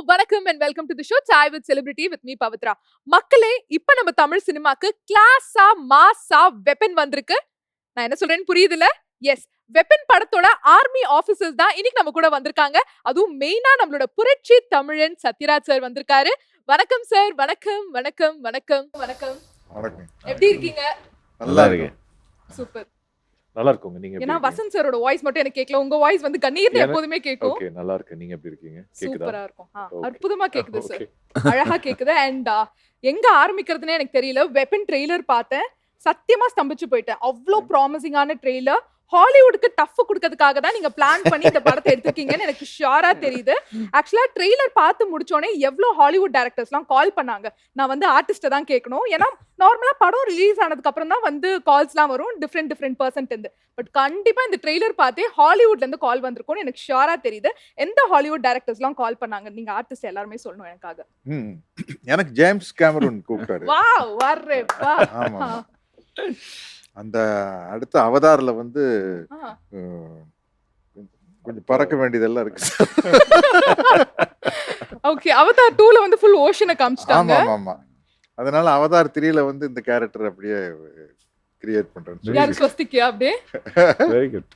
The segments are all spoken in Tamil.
வணக்கம் and welcome to the show Chai with Celebrity with me Pavitra. மக்களே, இப்ப நம்ம தமிழ் சினிமாக்கு கிளாஸா மாஸா வெப்பன் வந்திருக்கு. நான் என்ன சொல்றேன்னு புரியுதுல? எஸ், வெப்பன் படத்தோட ஆர்மி ஆபீசர்ஸ் தான் இன்னைக்கு நம்ம கூட வந்திருக்காங்க. அதுவும் மெயினா நம்மளோட புரட்சி தமிழன் சத்யராஜ் சார் வந்திருக்காரு. வணக்கம் சார். வணக்கம் வணக்கம் வணக்கம் வணக்கம். வணக்கம். எப்படி இருக்கீங்க? நல்லா இருக்கு. சூப்பர். நல்லா இருக்குங்க. நீங்க ஏன்னா வசந்த் சாரோட வாய்ஸ் மட்டும் எனக்கு கேட்கல. உங்க வாய்ஸ் வந்து கண்ணீர்னு எப்போதுமே கேட்கும். ஓகே, நல்லா இருக்கு. நீங்க எப்படி இருக்கீங்க? கேக்குதா? சூப்பரா இருக்கும். அற்புதமா கேக்குது சார். அழகா கேக்குது. அண்ட் எங்க ஆரம்பிக்கிறதுனே எனக்கு தெரியல. வெப்பன் ட்ரெய்லர் பார்த்தேன், சத்தியமா ஸ்தம்பிச்சு போயிட்டேன். அவ்வளோ ப்ராமிசிங்கான ட்ரெய்லர். ஹாலிவுட்க்கு டஃப் கொடுக்கறதுக்காக தான் நீங்க பிளான் பண்ணி இந்த படத்தை எடுத்துருக்கீங்கன்னு எனக்கு ஷியோரா தெரியுது. ஆக்சுவலா ட்ரெய்லர் பார்த்து முடிச்சோடனே எவ்வளவு ஹாலிவுட் டைரக்டர்ஸ்லாம் கால் பண்ணாங்க. நான் வந்து ஆர்டிஸ்ட்டை தான் கேட்கணும். ஏன்னா நார்மலா படம் ரிலீஸ் ஆனதுக்கு அப்புறம் தான் வந்து கால்ஸ்லாம் வரும் டிஃப்ரெண்ட் பர்சன்ட் இருந்து. பட் கண்டிப்பா இந்த ட்ரெய்லர் பார்த்தே ஹாலிவுட்ல இருந்து கால் வந்திருக்கும்னு எனக்கு ஷியோரா தெரியுது. எந்த ஹாலிவுட் டைரக்டர்ஸ்லாம் கால் பண்ணாங்க? நீங்க ஆர்டிஸ்ட் எல்லாருமே சொல்லணும் எனக்காக. எனக்கு ஜேம்ஸ் கேமரூன் கூப்பிட்டாரு. வாவ், வர்றே வா. ஆமா, அந்த அடுத்த அவதாரில் வந்து கொஞ்சம் பறக்க வேண்டியதெல்லாம் இருக்கு. ஓகே, அவதார் 2ல வந்து ஃபுல் ஓஷனை காமிச்சிட்டாங்க. ஆமா ஆமா, அதனால அவதார் 3ல வந்து இந்த கேரக்டர் அப்படியே கிரியேட் பண்றேன். யார் ஸ்வஸ்திக்கியா அப்படியே? Very good.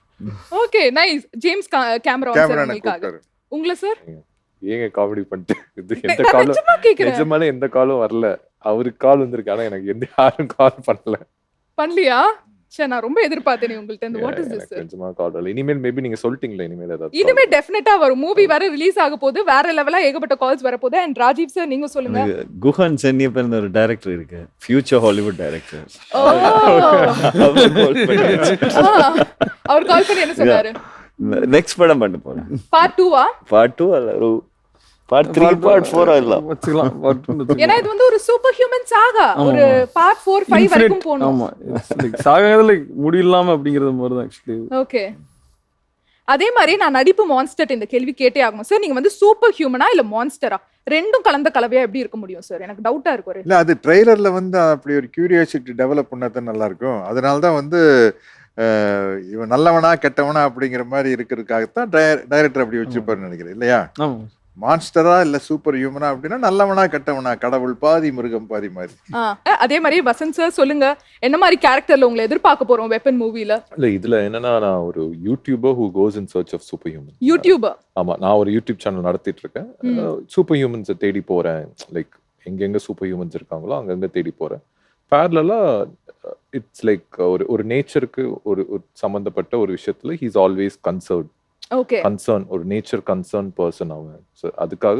Okay, nice. James Cameron sir உங்களுக்காக. உங்கள சார் ஏங்க காமெடி பண்ணிட்டு இது எந்த காலும் நிஜமாலே எந்த காலும் வரல. அவருக்கு கால் வந்திருக்கு, ஆனா எனக்கு எந்த யாரும் கால் பண்ணலையா? சே, நான் ரொம்ப எதிர்பார்த்தேன் உங்கள்ட்ட இந்த வாட் இஸ் திஸ் சார். நிஜமா கால் வரல. இனிமேல் மேபி நீங்க சொல்லிட்டீங்களா? இனிமே டெஃபினட்டா வரும். மூவி வர ரிலீஸ் ஆக போகுது. வேற லெவலா ஏகப்பட்ட கால்ஸ் வர போகுது. அண்ட் ராஜீவ் சார் நீங்க சொல்லுங்க. குஹன் சென்னியப்பன் ஒரு டைரக்டர் இருக்கு, ஃபியூச்சர் ஹாலிவுட் டைரக்டர். அவர் கால் பண்ணி என்ன சொன்னாரு? நெக்ஸ்ட் படம் பண்ண போறேன். பார்ட் 2வா? பார்ட் 2 அல்ல, பார்ட் 3 பார்ட் 4 ஆயிடலாம். ஏன்னா இது வந்து ஒரு சூப்பர் ஹியூமன் சாகா. ஒரு பார்ட் 4 5 வரைக்கும் போணும். ஆமா, சாகால முடியலாம அப்படிங்கறது மாதிரி தான் एक्चुअली. ஓகே, அதே மாதிரி நான் நடிப்பு மான்ஸ்டர் இந்த கேள்வி கேட்டே ஆகணும் சார். நீங்க வந்து சூப்பர் ஹியூமனா இல்ல மான்ஸ்டரா? ரெண்டும் கலந்த கலவையா எப்படி இருக்க முடியும் சார்? எனக்கு டவுட்டா இருக்கு. இல்ல, அது ட்ரெய்லர்ல வந்து அப்படி ஒரு கியூரியாசிட்டி டெவலப் பண்ணது நல்லா இருக்கும். அதனால தான் வந்து இவன் நல்லவனா கெட்டவனா அப்படிங்கிற மாதிரி இருக்கிறதுக்காகத்தான் டைரக்டர் அப்படி வச்சிருப்பாருன்னு நினைக்கிறேன், இல்லையா? மான்ஸ்டரா இல்ல சூப்பர் ஹியூமனா அப்படின்னா நல்லவனா கெட்டவனா, கடவுள் பாதி மிருகம் பாதி மாதிரி. அதே மாதிரி வசந்த் சார் சொல்லுங்க, என்ன மாதிரி கேரக்டர்ல உங்களை எதிர்பார்க்க போறோம் வெப்பன் மூவில? இல்ல, இதுல என்னன்னா நான் ஒரு YouTuber who goes in search of super human. YouTuber? ஆமா, நான் ஒரு யூடியூப் சேனல் நடத்திட்டு இருக்கேன். சூப்பர் ஹியூமன்ஸை தேடி போறேன். லைக் எங்கெங்க சூப்பர் ஹியூமன்ஸ் இருக்காங்களோ அங்கங்க தேடி போறேன். பேரலா இட்ஸ் லைக் ஒரு நேச்சருக்கு ஒரு சம்பந்தப்பட்ட ஒரு விஷயத்துல ஹீஸ் ஆல்வேஸ் கன்சர்ன்ட். கன்சர்ன், ஒரு நேச்சர் கன்சர்ன் பர்சன் அவன். அதுக்காக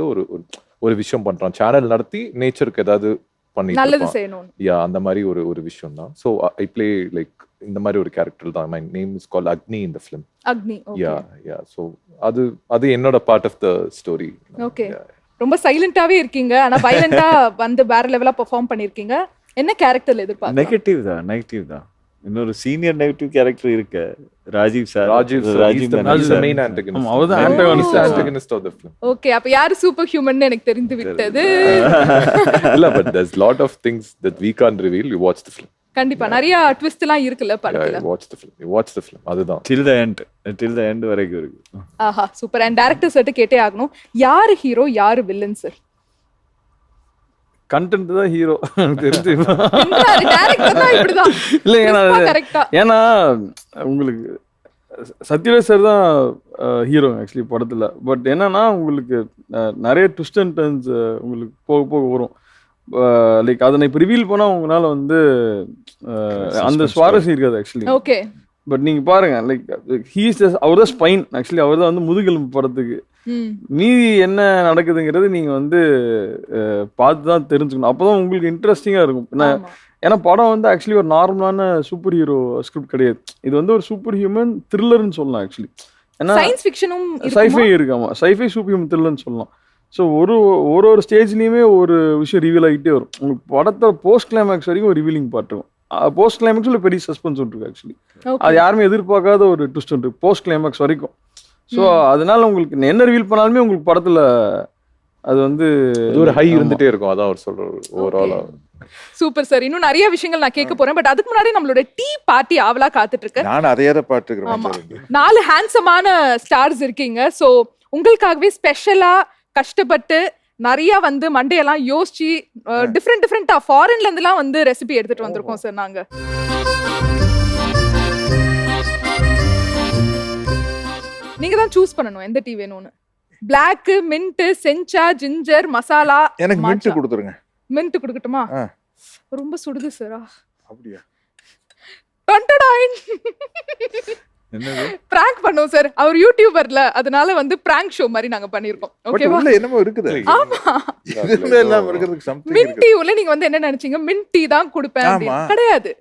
ஒரு விஷயம் பண்றான். சேனல் நடத்தி நேச்சருக்கு ஏதாவது பண்ணிட்டு அந்த மாதிரி ஒரு விஷயம் தான். ஸோ ஐ பிளே லைக் இந்த மாதிரி ஒரு கேரக்டர் தான். My name is called Agni in the film. Agni. Yeah. So அது என்னோட part of the story. Okay, ரொம்ப சைலண்டாவே இருக்கீங்க, ஆனா வயலண்டா வந்து வேற லெவலா பெர்ஃபார்ம் பண்ணிருக்கீங்க. என்ன கேரக்டர்ல எதிர்பார்க்கறீங்க? நெகட்டிவ் தான். இன்னொரு சீனியர் நெகட்டிவ் கேரக்டர் இருக்கு, Rajeev sir. Rajeev main antagonist. அவர்தான் antagonist of the film. Okay, அப்ப யார் சூப்பர் ஹியூமன் எனக்கு தெரிந்து விட்டது. இல்ல, but there's lot of things that we can't reveal. You watch the film. கண்டிப்பா நிறைய ட்விஸ்ட் எல்லாம் இருக்குல்ல படத்துல. watch the film. அதுதான் till the end வரைக்கும் இருக்கு. ஆஹா, சூப்பர். அண்ட் டைரக்டர் சர்ட்ட கேட்டே ஆகணும், யாரு ஹீரோ யாரு வில்லன் சார்? கண்டென்ட் தான் ஹீரோ தெரிஞ்சு. இல்ல, ஏன்னா உங்களுக்கு சத்யராஜ் சார் தான் ஹீரோ ஆக்சுவலி படத்துல. பட் என்னன்னா உங்களுக்கு நிறைய ட்விஸ்ட் அண்ட் டர்ன்ஸ் உங்களுக்கு போக போக வரும். லைக் அதை இப்போ ரிவீல் பண்ணா உங்களால வந்து அந்த சுவாரஸ்யம் இருக்காது ஆக்சுவலி. ஓகே, பட் நீங்க பாருங்க, லைக் அவர் தான் ஸ்பைன் ஆக்சுவலி. அவர் தான் வந்து முதுகெலும்பு படத்துக்கு. மீதி என்ன நடக்குதுங்கிறது நீங்க வந்து பார்த்து தான் தெரிஞ்சுக்கணும். அப்போதான் உங்களுக்கு இன்ட்ரெஸ்டிங்கா இருக்கும். ஏன்னா படம் வந்து ஆக்சுவலி ஒரு நார்மலான சூப்பர் ஹீரோ ஸ்கிரிப்ட் கிடையாது. இது வந்து ஒரு சூப்பர் ஹியூமன் த்ரில்லர்னு சொல்லலாம் ஆக்சுவலி. ஏன்னா சயின்ஸ் ஃபிக்ஷனும் சைஃபை இருக்காமா, சைஃபை சூப்பர் ஹியூமன் த்ரில்லர்னு சொல்லலாம். ஸோ ஒரு ஸ்டேஜ்லயுமே ஒரு விஷயம் ரிவீல் ஆகிட்டே வரும். உங்களுக்கு படத்தை போஸ்ட் கிளைமேக்ஸ் வரைக்கும் ஒரு ரிவீலிங் பார்ட் இருக்கும். போஸ்ட் கிளைமேக்ஸ்ல பெரிய சஸ்பென்ஸ் இருக்கு ஆக்சுவலி. அது யாருமே எதிர்பார்க்காத ஒரு ட்விஸ்ட் இருக்கு போஸ்ட் கிளைமேக்ஸ் வரைக்கும். ஸோ அதனால உங்களுக்கு என்ன ரிவீல் பண்ணாலுமே உங்களுக்கு படத்துல அது வந்து ஒரு ஹை இருந்துட்டே இருக்கும். அதான் அவர் சொல்ற ஓவராலா. Super sir. இன்னும் நிறைய விஷயங்கள் நான் கேட்க போறேன். பட் அதுக்கு முன்னாடி நம்மளோட டீ பார்ட்டி ஆவலா காத்துட்டு இருக்கு. நான் அதையே தான் பார்த்துக்கிறேன். 4 ஹேண்ட்ஸமான ஸ்டார்ஸ் இருக்கீங்க. ஸோ உங்களுக்காகவே ஸ்பெஷலா கஷ்டப்பட்டு நிறைய வந்து மண்டையெல்லாம் யோசிச்சு டிஃப்ரெண்டா ஃபாரின்ல இருந்துலாம் வந்து ரெசிபி எடுத்துட்டு வந்திருக்கோம் சார் நாங்க. நீங்க தான் சூஸ் பண்ணணும் எந்த டீ வேணும்னு. பிளாக், மின்ட், செஞ்சா, ஜிஞ்சர், மசாலா. எனக்கு மின்ட் கொடுத்துருங்க. மின்ட் கொடுக்கட்டுமா? ரொம்ப சுடுது சார். அப்படியா? என்னது பிராங்க் பண்ணோம் சார். அவர் யூடியூபர்ல, அதனால வந்து பிராங்க் ஷோ மாதிரி நாங்க பண்ணிருக்கோம். ஓகேவா? உள்ள என்னமோ இருக்குது. ஆமா, இதுல எல்லாம் இருக்கிறதுக்கு சம்திங் மின்ட் இருக்கு. டீ உள்ள நீங்க வந்து என்ன நினைச்சீங்க? மின்ட் டீ தான் கொடுப்பேன் அப்படின்னு. கிடையாது.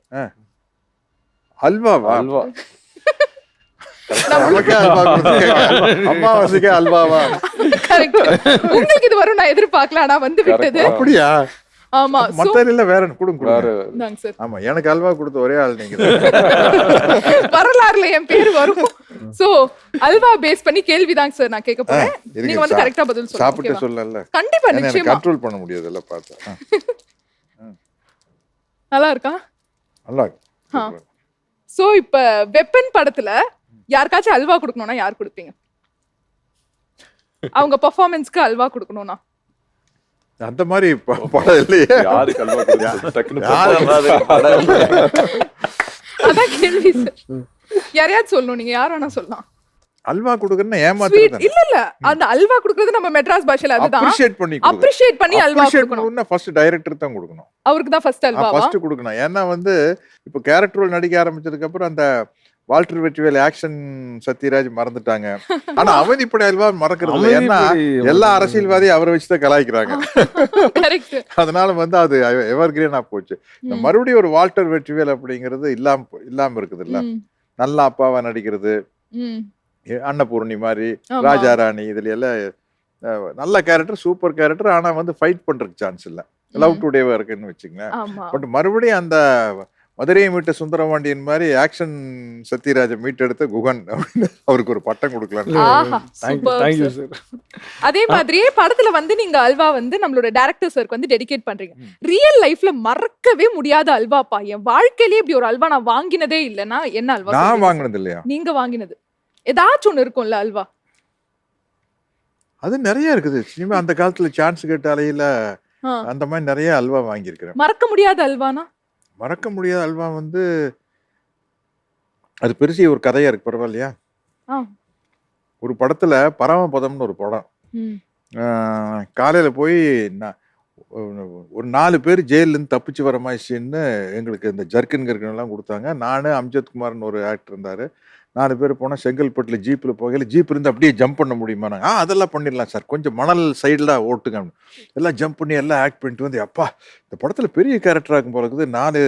அல்வாவா? அல்வா நமக்கே அல்வா கொடுத்துருக்காங்க. அம்மாவாசைக்கே அல்வாவா? கரெக்ட். உங்களுக்கு இது வரும் நான் எதிர்பார்க்கல, ஆனா வந்து விட்டது. அப்படியா? ஆமா. மத்த இல்ல வேற கொடுங்க. இந்தாங்க சார். ஆமா, எனக்கு அல்வா கொடுத்த ஒரே ஆள் நீங்க. வரலாறுல என் பேர் வரும். சோ அல்வா பேஸ் பண்ணி கேள்விதாங்க சார் நான் கேட்க போறேன். நீங்க வந்து கரெக்ட்டா பதில் சொல்லுங்க. சாப்பிட்டு சொல்லல. கண்டிப்பா, நிச்சயமா. கண்ட்ரோல் பண்ண முடியாதுல்ல பார்த்தா. நல்லா இருக்கா? நல்லா இருக்கு. சோ இப்ப வெப்பன் படத்துல யாருக்காச்சும் அல்வா கொடுக்கணும்னா யார் கொடுப்பீங்க? அவங்க பெர்ஃபார்மன்ஸ்க்கு அல்வா கொடுக்கணும்னா அந்த மாதிரி படம் இல்லையே. யாருக்கு அல்வா கொடுத்தது? டக்குனு அதான் கேள்வி சார். யாரையாச்சும் சொல்லணும், நீங்க யார் வேணா சொல்லலாம். அல்வா கொடுக்கறதுன்னா ஏமாத்துறது இல்ல அந்த அல்வா கொடுக்கிறது நம்ம மெட்ராஸ் பாஷையில அதுதான். அப்ரிஷியேட் பண்ணி அல்வா கொடுக்கணும். ஃபர்ஸ்ட் டைரக்டர் தான் கொடுக்கணும். அவருக்கு தான் ஃபர்ஸ்ட் அல்வா ஃபர்ஸ்ட் கொடுக்கணும். ஏன்னா வந்து இப்போ கேரக்டர் ரோல் நடிக்க ஆரம்பிச்சதுக்கு அப்புறம் அந்த வால்டர் வெற்றிவேல் ஆக்ஷன் சத்யராஜ் மறந்துட்டாங்க. ஆனா அவன் இப்படி அல்வா மறக்கிறது இல்லை. ஏன்னா எல்லா அரசியல்வாதியும் அவரை வச்சுதான் கலாய்க்கிறாங்க. அதனால வந்து அது எவர் கிரீனா போச்சு. மறுபடியும் ஒரு வால்டர் வெற்றிவேல் அப்படிங்கிறது இல்லாம இருக்குது இல்ல. நல்ல அப்பாவா நடிக்கிறது, அன்னபூர்ணி மாதிரி, ராஜா ராணி, இதுல எல்லாம் நல்ல கேரக்டர், சூப்பர் கேரக்டர். ஆனா வந்து ஃபைட் பண்றதுக்கு சான்ஸ் இல்ல. லவ் டுடேவா இருக்குன்னு வச்சுங்களேன். பட் மறுபடியும் அந்த மதுரையை மீட்ட சுந்தரபாண்டியன் மாதிரி ஆக்ஷன் சத்யராஜ மீட்டெடுத்த குகன் அப்படின்னு அவருக்கு ஒரு பட்டம் கொடுக்கலாம். அதே மாதிரியே படத்துல வந்து நீங்க அல்வா வந்து நம்மளோட டைரக்டர் சாருக்கு வந்து டெடிகேட் பண்றீங்க. ரியல் லைஃப்ல மறக்கவே முடியாத அல்வாப்பா, என் வாழ்க்கையிலே இப்படி ஒரு அல்வா நான் வாங்கினதே இல்லைன்னா என்ன அல்வா? நான் வாங்கினது இல்லையா? நீங்க வாங்கினது ஏதாச்சும் ஒண்ணு இருக்கும்ல அல்வா? அது நிறைய இருக்குது. சினிமா அந்த காலத்துல சான்ஸ் கேட்ட அலையில அந்த மாதிரி நிறைய அல்வா வாங்கியிருக்கிறேன். மறக்க முடியாத அல்வானா? மறக்க முடியாத அல்வா வந்து அது பெருசி ஒரு கதையா இருக்கு. பரவாயில்லையா? ஒரு படத்துல பரமபதம்னு ஒரு படம். காலையில போய் ஒரு 4 பேர் ஜெயில இருந்து தப்பிச்சு வர மாதிரி எங்களுக்கு இந்த ஜர்க்கின் எல்லாம் கொடுத்தாங்க. நானு, அம்ஜத் குமார்னு ஒரு ஆக்டர் இருந்தாரு. 4 பேர் போனா செங்கல்பட்டுல ஜீப்ல போகல. ஜீப் இருந்து அப்படியே ஜம்ப் பண்ண முடியுமா? அதெல்லாம் பண்ணிடலாம் சார், கொஞ்சம் மணல் சைடுல ஓட்டுங்க. எல்லாம் ஜம்ப் பண்ணி எல்லாம் ஆக்ட் பண்ணிட்டு வந்து, அப்பா இந்த படத்துல பெரிய கேரக்டர் ஆகும் போல இருக்குது. 4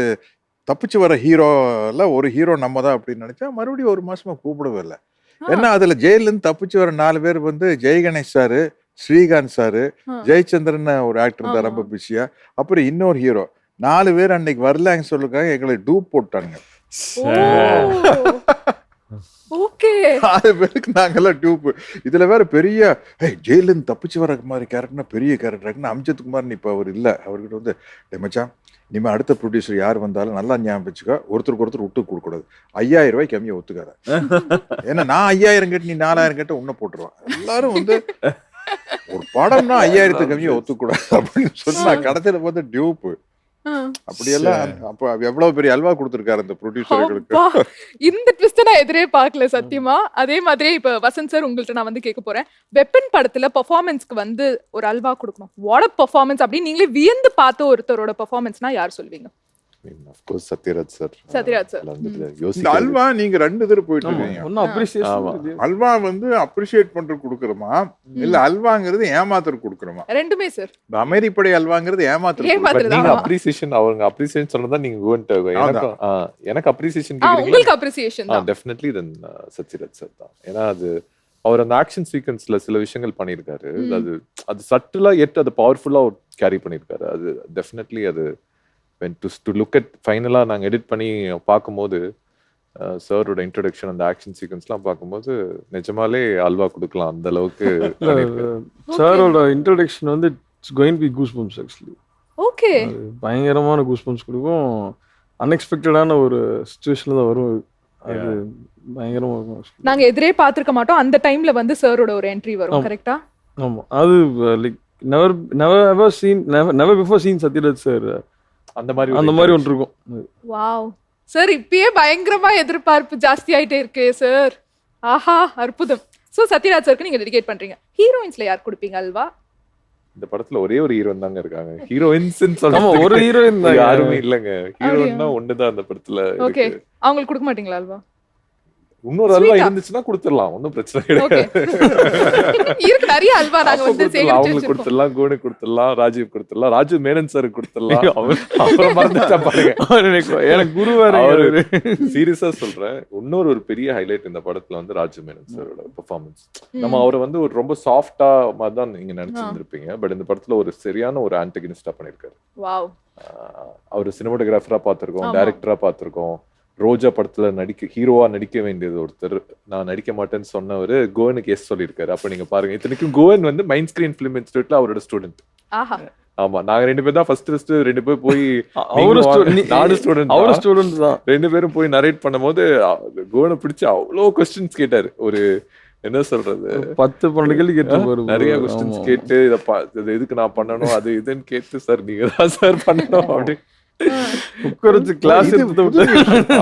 தப்பிச்சு வர ஹீரோல ஒரு ஹீரோ நம்ம தான் அப்படின்னு நினைச்சா மறுபடியும் 1 மாசமா கூப்பிடவே இல்லை. ஏன்னா அதுல ஜெயில இருந்து தப்பிச்சு வர 4 பேர் வந்து ஜெயகணேஷ் சாரு, ஸ்ரீகாந்த் சாரு, ஜெயச்சந்திரன் ஒரு ஆக்டர் இருந்தார் ரொம்ப பிஸியா, அப்புறம் இன்னொரு ஹீரோ. 4 பேர் அன்னைக்கு வரலான்னு சொல்லுக்காங்க. எங்களை டூப் போட்டாங்க. 4 பேருக்கு நாங்கெல்லாம் டியூப். இதுல வேற பெரிய ஜெயில இருந்து தப்பிச்சு வர மாதிரி கேரக்டர்னா பெரிய கேரக்டர். அம்ஜத் குமார் இப்ப அவர் இல்ல. அவர்கிட்ட வந்து மச்சான், இனிமே அடுத்த ப்ரொடியூசர் யார் வந்தாலும் நல்லா ஞாபகம் வச்சுக்கோ, ஒருத்தருக்கு ஒருத்தர் விட்டு கொடுக்க கூடாது. 5000 ரூபாய் கம்மியா ஒத்துக்காத. ஏன்னா நான் 5000 கேட்டு நீ 4000 கேட்டு உன்ன போட்டுருவான். எல்லாரும் வந்து ஒரு படம்னா 5000 கம்மியா ஒத்துக்கூடாது அப்படின்னு சொன்னா கடைசியில வந்து டியூப். அப்படியெல்லாம் அப்ப எவ்வளவு பெரிய அல்வா கொடுத்திருக்காரு அந்த ப்ரொடியூசர்களுக்கு. இந்த ட்விஸ்ட் நான் எதிரே பார்க்கல சத்தியமா. அதே மாதிரி இப்ப வசந்த் சார் உங்கள்ட்ட நான் வந்து கேட்க போறேன். வெப்பன் படத்துல பெர்ஃபார்மன்ஸ்க்கு வந்து ஒரு அல்வா கொடுக்கணும். வாட் அ பெர்ஃபார்மன்ஸ் அப்படின்னு நீங்களே வியந்து பார்த்த ஒருத்தரோட பெர்ஃபார்மன்ஸ்னா யார் சொல்வீங்க? of course Sathyaraj sir. Sathyaraj sir. இந்த அல்வா நீங்க 2 தடவை போயிட்டு இருக்கீங்க. அல்வா வந்து அப்ரிஷியேட் பண்றது கொடுக்கறோமா இல்ல அல்வாங்கிறது ஏமாத்துறது கொடுக்கறோமா? ரெண்டுமே சார். அமெரிப்படை அல்வாங்கிறது ஏமாத்துறது. நீங்க அப்ரிசியேஷன், அவங்க அப்ரிசியேஷன் சொன்னதா நீங்க கோன்ட் எனக்கு அப்ரிசியேஷன் கேக்குறீங்க. உங்களுக்கு அப்ரிசியேஷன் தான் டெஃபினெட்லி தென் சத்யராஜ் சார் தான். ஏன்னா அது அவர் அந்த ஆக்ஷன் சீக்வென்ஸ்ல சில விஷயங்கள் பண்ணியிருக்காரு. அது சட்டிலா எட் அது பவர்ஃபுல்லா கேரி பண்ணியிருக்காரு. அது டெஃபினெட்லி அது to look at ஃபைனலா நாங்க எடிட் பண்ணி பார்க்கும்போது சாரோட இன்ட்ரோடக்ஷன் அந்த ஆக்ஷன் சீக்வென்ஸ்லாம் பார்க்கும்போது நிஜமாலே அல்வா கொடுக்கலாம் அந்த அளவுக்கு. சாரோட இன்ட்ரோடக்ஷன் வந்து it's going to be goosebumps actually. Okay. பயங்கரமான கூஸ் பம்ப்ஸ் கொடுக்கும். அன்எக்ஸ்பெக்டடான ஒரு சிச்சுவேஷன்ல தான் வரும். அது பயங்கரமா இருக்கும். நாங்க எதிரே பார்த்திருக்க மாட்டோம். அந்த டைம்ல வந்து சாரோட ஒரு என்ட்ரி வரும். கரெக்ட்டா? ஆமா. அது like never before seen Sathyaraj sir அந்த மாதிரி ஒன்று இருக்கும். வாவ் சார், இப்பயே பயங்கரமா எதிர்பார்ப்பு ஜாஸ்தி ஆயிட்டே இருக்கு சார். ஆஹா, அற்புதம். சோ சத்யராஜ் சாருக்கு நீங்க டெடிகேட் பண்றீங்க. ஹீரோயின்ஸ்ல யார் கொடுப்பீங்க அல்வா? இந்த படத்துல ஒரே ஒரு ஹீரோயின் தாங்க இருக்காங்க. ஹீரோயின்ஸ் ஒரு ஹீரோயின் யாருமே இல்லங்க. ஹீரோயின்னா ஒண்ணுதான் அந்த படத்துல. ஓகே, அவங்களுக்கு கொடுக்க மாட்டீங்களா அல்வா? இன்னொரு அல்வா இருந்துச்சுன்னா கொடுத்துடலாம், ஒன்னும் பிரச்சனை கிடையாது. இருக்கு நிறைய அல்வா நாங்க வந்து சேகரிச்சு அவங்களுக்கு கொடுத்துடலாம், கோனு கொடுத்துடலாம், ராஜீவ் கொடுத்துடலாம், ராஜீவ் மேனன் சார் கொடுத்துடலாம். அப்புறம் மறந்துட்டா பாருங்க, எனக்கு குரு வேற. சீரியஸா சொல்றேன், இன்னொரு ஒரு பெரிய ஹைலைட் இந்த படத்துல வந்து ராஜீவ் மேனன் சாரோட பெர்ஃபார்மன்ஸ். நம்ம அவரை வந்து ஒரு ரொம்ப சாஃப்டா மாதிரி தான் நீங்க நினைச்சிருந்திருப்பீங்க. பட் இந்த படத்துல ஒரு சரியான ஒரு ஆன்டகனிஸ்டா பண்ணிருக்காரு. வாவ். அவர் சினிமாட்டோகிராஃபரா பார்த்திருக்கோம், டைரக்டரா பார்த்திருக்கோம். ரோஜா படத்துல ஹீரோவா நடிக்க வேண்டியது ஒருத்தர், நான் நடிக்க மாட்டேன்னு சொன்னவர் கோவனுக்கு எஸ் சொல்லியிருக்காரு. அப்ப நீங்க பாருங்க, இத்தனைக்கும் கோவன் வந்து மைண்ட் ஸ்கிரீன் ஃபிலிம் இன்ஸ்டிடியூட்ல அவரோட ஸ்டூடெண்ட். ஆமா, நாங்க 2 பேர் தான் ஃபர்ஸ்ட் 2 பேர் போய் நானும் ஸ்டூடெண்ட் தான் 2 பேரும் போய் நரேட் பண்ணும்போது கோவனை பிடிச்சு அவ்வளோ கொஸ்டின்ஸ் கேட்டாரு. ஒரு என்ன சொல்றது, 10-12 கேள்வி கேட்டு நிறைய கொஸ்டின்ஸ் கேட்டு இதை எதுக்கு நான் பண்ணணும் அது இதுன்னு கேட்டு, சார் நீங்க தான் சார் பண்ணணும் அப்படி கிளாஸ்.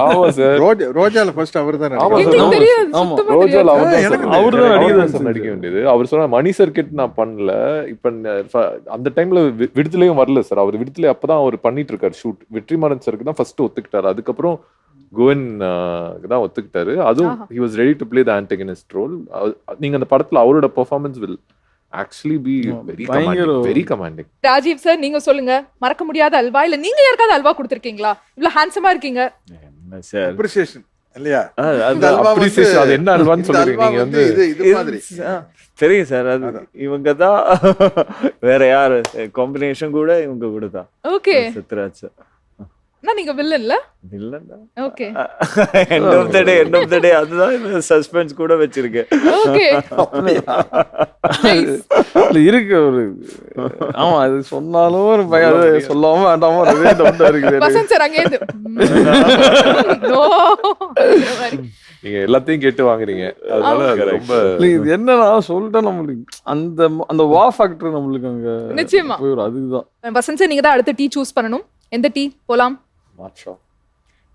ஆமா சார், ரோஜால ஃபர்ஸ்ட் அவர்தான் நடிக்க வேண்டியது. அவர் சொன்ன மணி சர்க்கிட் நான் பண்ணல. இப்ப அந்த டைம்ல விடுதலையும் வரல சார். அவர் விடுதலை அப்பதான் அவர் பண்ணிட்டு இருக்காரு ஷூட். வெற்றிமாறன் சாருக்கு தான் ஃபர்ஸ்ட் ஒத்துக்கிட்டாரு, அதுக்கப்புறம் கோவன் தான் ஒத்துக்கிட்டாரு. அதுவும் he was ready to play the antagonist role. நீங்க அந்த படத்துல அவரோட performance will actually be very commanding. Rajiv sir, நீங்க சொல்லுங்க, மறக்க முடியாத அல்வா இல்ல நீங்க யாருக்காவது அல்வா கொடுத்திருக்கீங்களா? இவ்வளவு ஹேண்ட்ஸமா இருக்கீங்க. என்ன சார் அப்ரிசியேஷன் இல்லையா? அது என்ன அல்வான்னு சொல்றீங்க நீங்க வந்து? இது மாதிரி தெரியும் சார், அது இவங்க தான். வேற யாரு காம்பினேஷன் கூட இவங்க கூட தான். Okay, Sathyaraj sir. நீங்க வில்லன்ல வில்லன்டா. Okay, end of the day அதுதான் சஸ்பென்ஸ் கூட வச்சிருக்கேன். ஓகே, இருக்கு ஒரு. ஆமா, அது சொன்னாலும் ஒரு பயம், சொல்லாம வேண்டாமோ அதே டவுட்டா இருக்குது. வசந்த் சார் அங்கே நீங்க எல்லாத்தையும் கேட்டு வாங்குறீங்க, அதனால ரொம்ப இது என்னன்னா சொல்லிட்டா நம்மளுக்கு அந்த வா ஃபேக்டர் நம்மளுக்கு அங்க நிச்சயமா போயிடும். அதுதான் வசந்த் சார், நீங்க தான் அடுத்த டீ சூஸ் பண்ணணும். எந்த டீ போலாம்?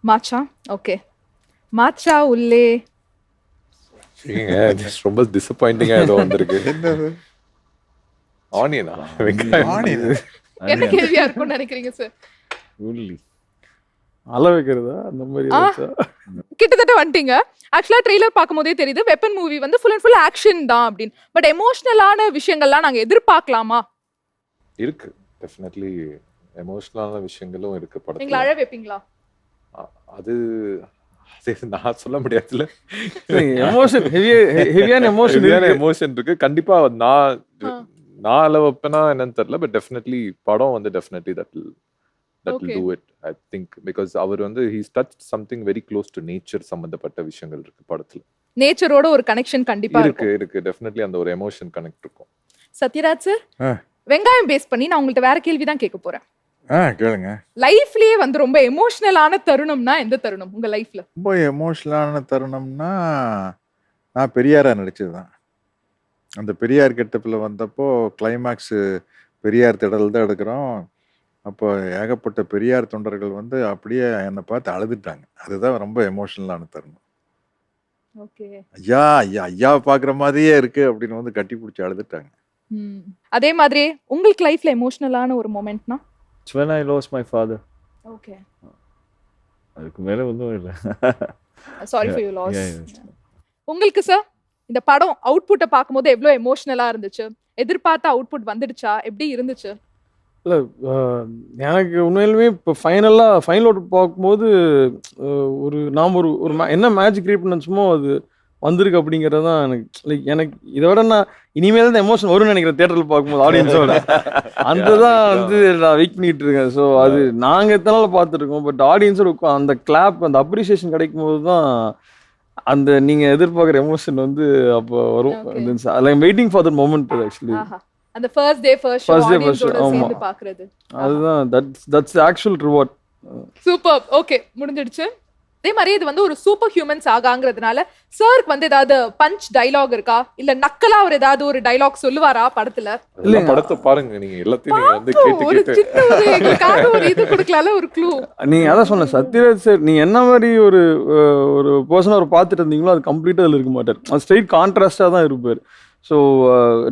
மாச்சா. ஓகே, மாச்சா உள்ளே ரொம்ப டிசப்பாயிண்டிங்கா ஏதோ வந்திருக்கு. ஆனியனா? என்ன கேள்வியா இருக்கும்னு நினைக்கிறீங்க சார்? உள்ளி அள வைக்கிறதா அந்த மாதிரி கிட்டத்தட்ட வந்துட்டீங்க. ஆக்சுவலா ட்ரெய்லர் பார்க்கும்போதே தெரியுது வெப்பன் மூவி வந்து ஃபுல் அண்ட் ஃபுல் ஆக்ஷன் தான் அப்படின்னு. பட் எமோஷனலான விஷயங்கள்லாம் நாங்க எதிர்பார்க்கலாமா? இருக்கு, டெஃபினெட்லி எமோஷனலான விஷயங்களும் இருக்கு படத்துல. நீங்க அழ வைப்பீங்களா? அது நான் சொல்ல முடியாதுல. ஹெவியான எமோஷன் இருக்கு கண்டிப்பா. நான் அள வைப்பேனா என்னன்னு தெரியல, பட் டெஃபினெட்லி படம் வந்து definitely that will do it, I think, because அவர் வந்து he's touched something very close to nature சம்பந்தப்பட்ட விஷயங்கள் இருக்கு படத்துல. நேச்சரோட ஒரு கனெக்ஷன் கண்டிப்பா இருக்கு டெஃபினெட்லி அந்த ஒரு எமோஷன் கனெக்ட் இருக்கும். சத்யராஜ் சார், வெங்காயம் பேஸ் பண்ணி நான் உங்கள்ட்ட வேற கேள்வி தான் கேட்க போறேன். கேளுங்க. லைஃப்லயே வந்து ரொம்ப எமோஷனலான தருணம்னா எந்த தருணம் உங்க லைஃப்ல? ரொம்ப எமோஷனலான தருணம்னா நான் பெரியாரா நடிச்சதுதான். அந்த பெரியார் கெட்டப்பில் வந்தப்போ கிளைமேக்ஸ் பெரியார் திடல் தான் எடுக்கிறோம். அப்போ ஏகப்பட்ட பெரியார் தொண்டர்கள் வந்து அப்படியே என்னை பார்த்து அழுதுட்டாங்க. அதுதான் ரொம்ப எமோஷனலான தருணம். ஐயா ஐயா ஐயாவை பார்க்குற மாதிரியே இருக்கு அப்படின்னு வந்து கட்டி பிடிச்சி அழுதுட்டாங்க. அதே மாதிரி உங்களுக்கு லைஃப்ல எமோஷனலான ஒரு மொமெண்ட்னா? when I lost my father. Okay. அதுக்கு மேல ஒண்ணும் இல்ல. Sorry for your loss. உங்களுக்கு சார் இந்த படம் அவுட்புட்டை பார்க்கும்போது எவ்வளவு எமோஷனலா இருந்துச்சு? எதிர்பார்த்த அவுட்புட் வந்துடுச்சா? எப்படி இருந்துச்சு? இல்லை, எனக்கு உண்மையிலுமே இப்போ ஃபைனல் அவுட் பார்க்கும்போது நாம் ஒரு என்ன மேஜிக் கிரியேட் பண்ணச்சுமோ அது வந்திருக்கு அப்படிங்கிறது தான் எனக்கு இதை விட நான் இனிமேல் தான் எமோஷன் வரும்னு நினைக்கிறேன் தியேட்டரில் பார்க்கும்போது ஆடியன்ஸோட. அந்த தான் வந்து நான் வெயிட் பண்ணிட்டு இருக்கேன். ஸோ அது நாங்கள் எத்தனால பார்த்துருக்கோம், பட் ஆடியன்ஸோட அந்த கிளாப் அந்த அப்ரிசியேஷன் கிடைக்கும் போது தான் அந்த நீங்கள் எதிர்பார்க்குற எமோஷன் வந்து அப்போ வரும். Waiting for that moment actually. அந்த ஃபர்ஸ்ட் டே ஃபர்ஸ்ட் ஷோ சேர்ந்து பார்க்கிறது, அதுதான் that's actual reward. Super. Okay, முடிஞ்சிடுச்சு. அதே மாதிரி இது வந்து ஒரு சூப்பர் ஹியூமன் சாகாங்கிறதுனால சாருக்கு வந்து ஏதாவது பஞ்ச் டைலாக் இருக்கா இல்ல நக்கலா அவர் ஏதாவது ஒரு டைலாக் சொல்லுவாரா படத்துல? இல்ல படத்தை பாருங்க, நீங்க எல்லாத்தையும் நீங்க வந்து கேட்டு ஒரு கேட்டு சின்ன ஒரு எங்களுக்காக ஒரு இது கொடுக்கலாம்ல, ஒரு க்ளூ. நீங்க அதான் சொன்ன சத்யராஜ் சார், நீங்க என்ன மாதிரி ஒரு ஒரு பர்சன் அவர் பார்த்துட்டு இருந்தீங்களோ அது கம்ப்ளீட்டா அதில் இருக்க மாட்டார். அது ஸ்ட்ரெயிட் கான்ட்ராஸ்டா தான் இருப்பார். ஸோ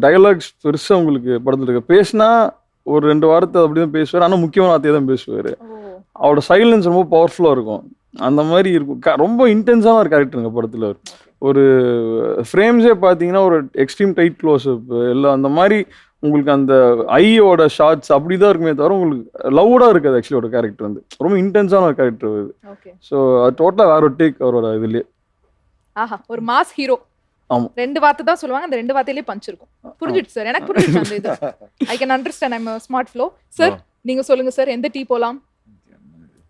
டயலாக்ஸ் பெருசா உங்களுக்கு படத்துல இருக்கு. பேசினா ஒரு 2 வாரத்தை அப்படிதான் பேசுவார், ஆனா முக்கியமான வார்த்தையை தான் பேசுவார். அவரோட சைலன்ஸ் ரொம்ப பவர்ஃபுல்லா இருக்கும். அந்த மாதிரி இருக்கும். ரொம்ப இன்டென்ஸான ஒரு கேரக்டருங்க படத்துல. ஒரு ஃப்ரேம்ஸே பார்த்தீங்கன்னா ஒரு எக்ஸ்ட்ரீம் டைட் க்ளோஸ் அப் எல்லாம் அந்த மாதிரி உங்களுக்கு அந்த ஐயோட ஷார்ட்ஸ் அப்படிதான் இருக்குமே தவிர உங்களுக்கு லவுடா இருக்காது. ஆக்சுவலி ஒரு கேரக்டர் வந்து ரொம்ப இன்டென்ஸான ஒரு கேரக்டர் அது. ஸோ அது டோட்டலாக வேற ஒரு டேக் அவரோட இதுலயே. ஆஹா, ஒரு மாஸ் ஹீரோ. ஆமா, 2 வார்த்தை தான் சொல்லுவாங்க, அந்த 2 வார்த்தையிலேயே பஞ்ச் இருக்கும். புரிஞ்சிடுச்சு சார், எனக்கு புரிஞ்சிடுச்சு அந்த இது. I can understand, I'm smart flow. Sir நீங்க சொல்லுங்க சார், எந்த டீ போலாம்?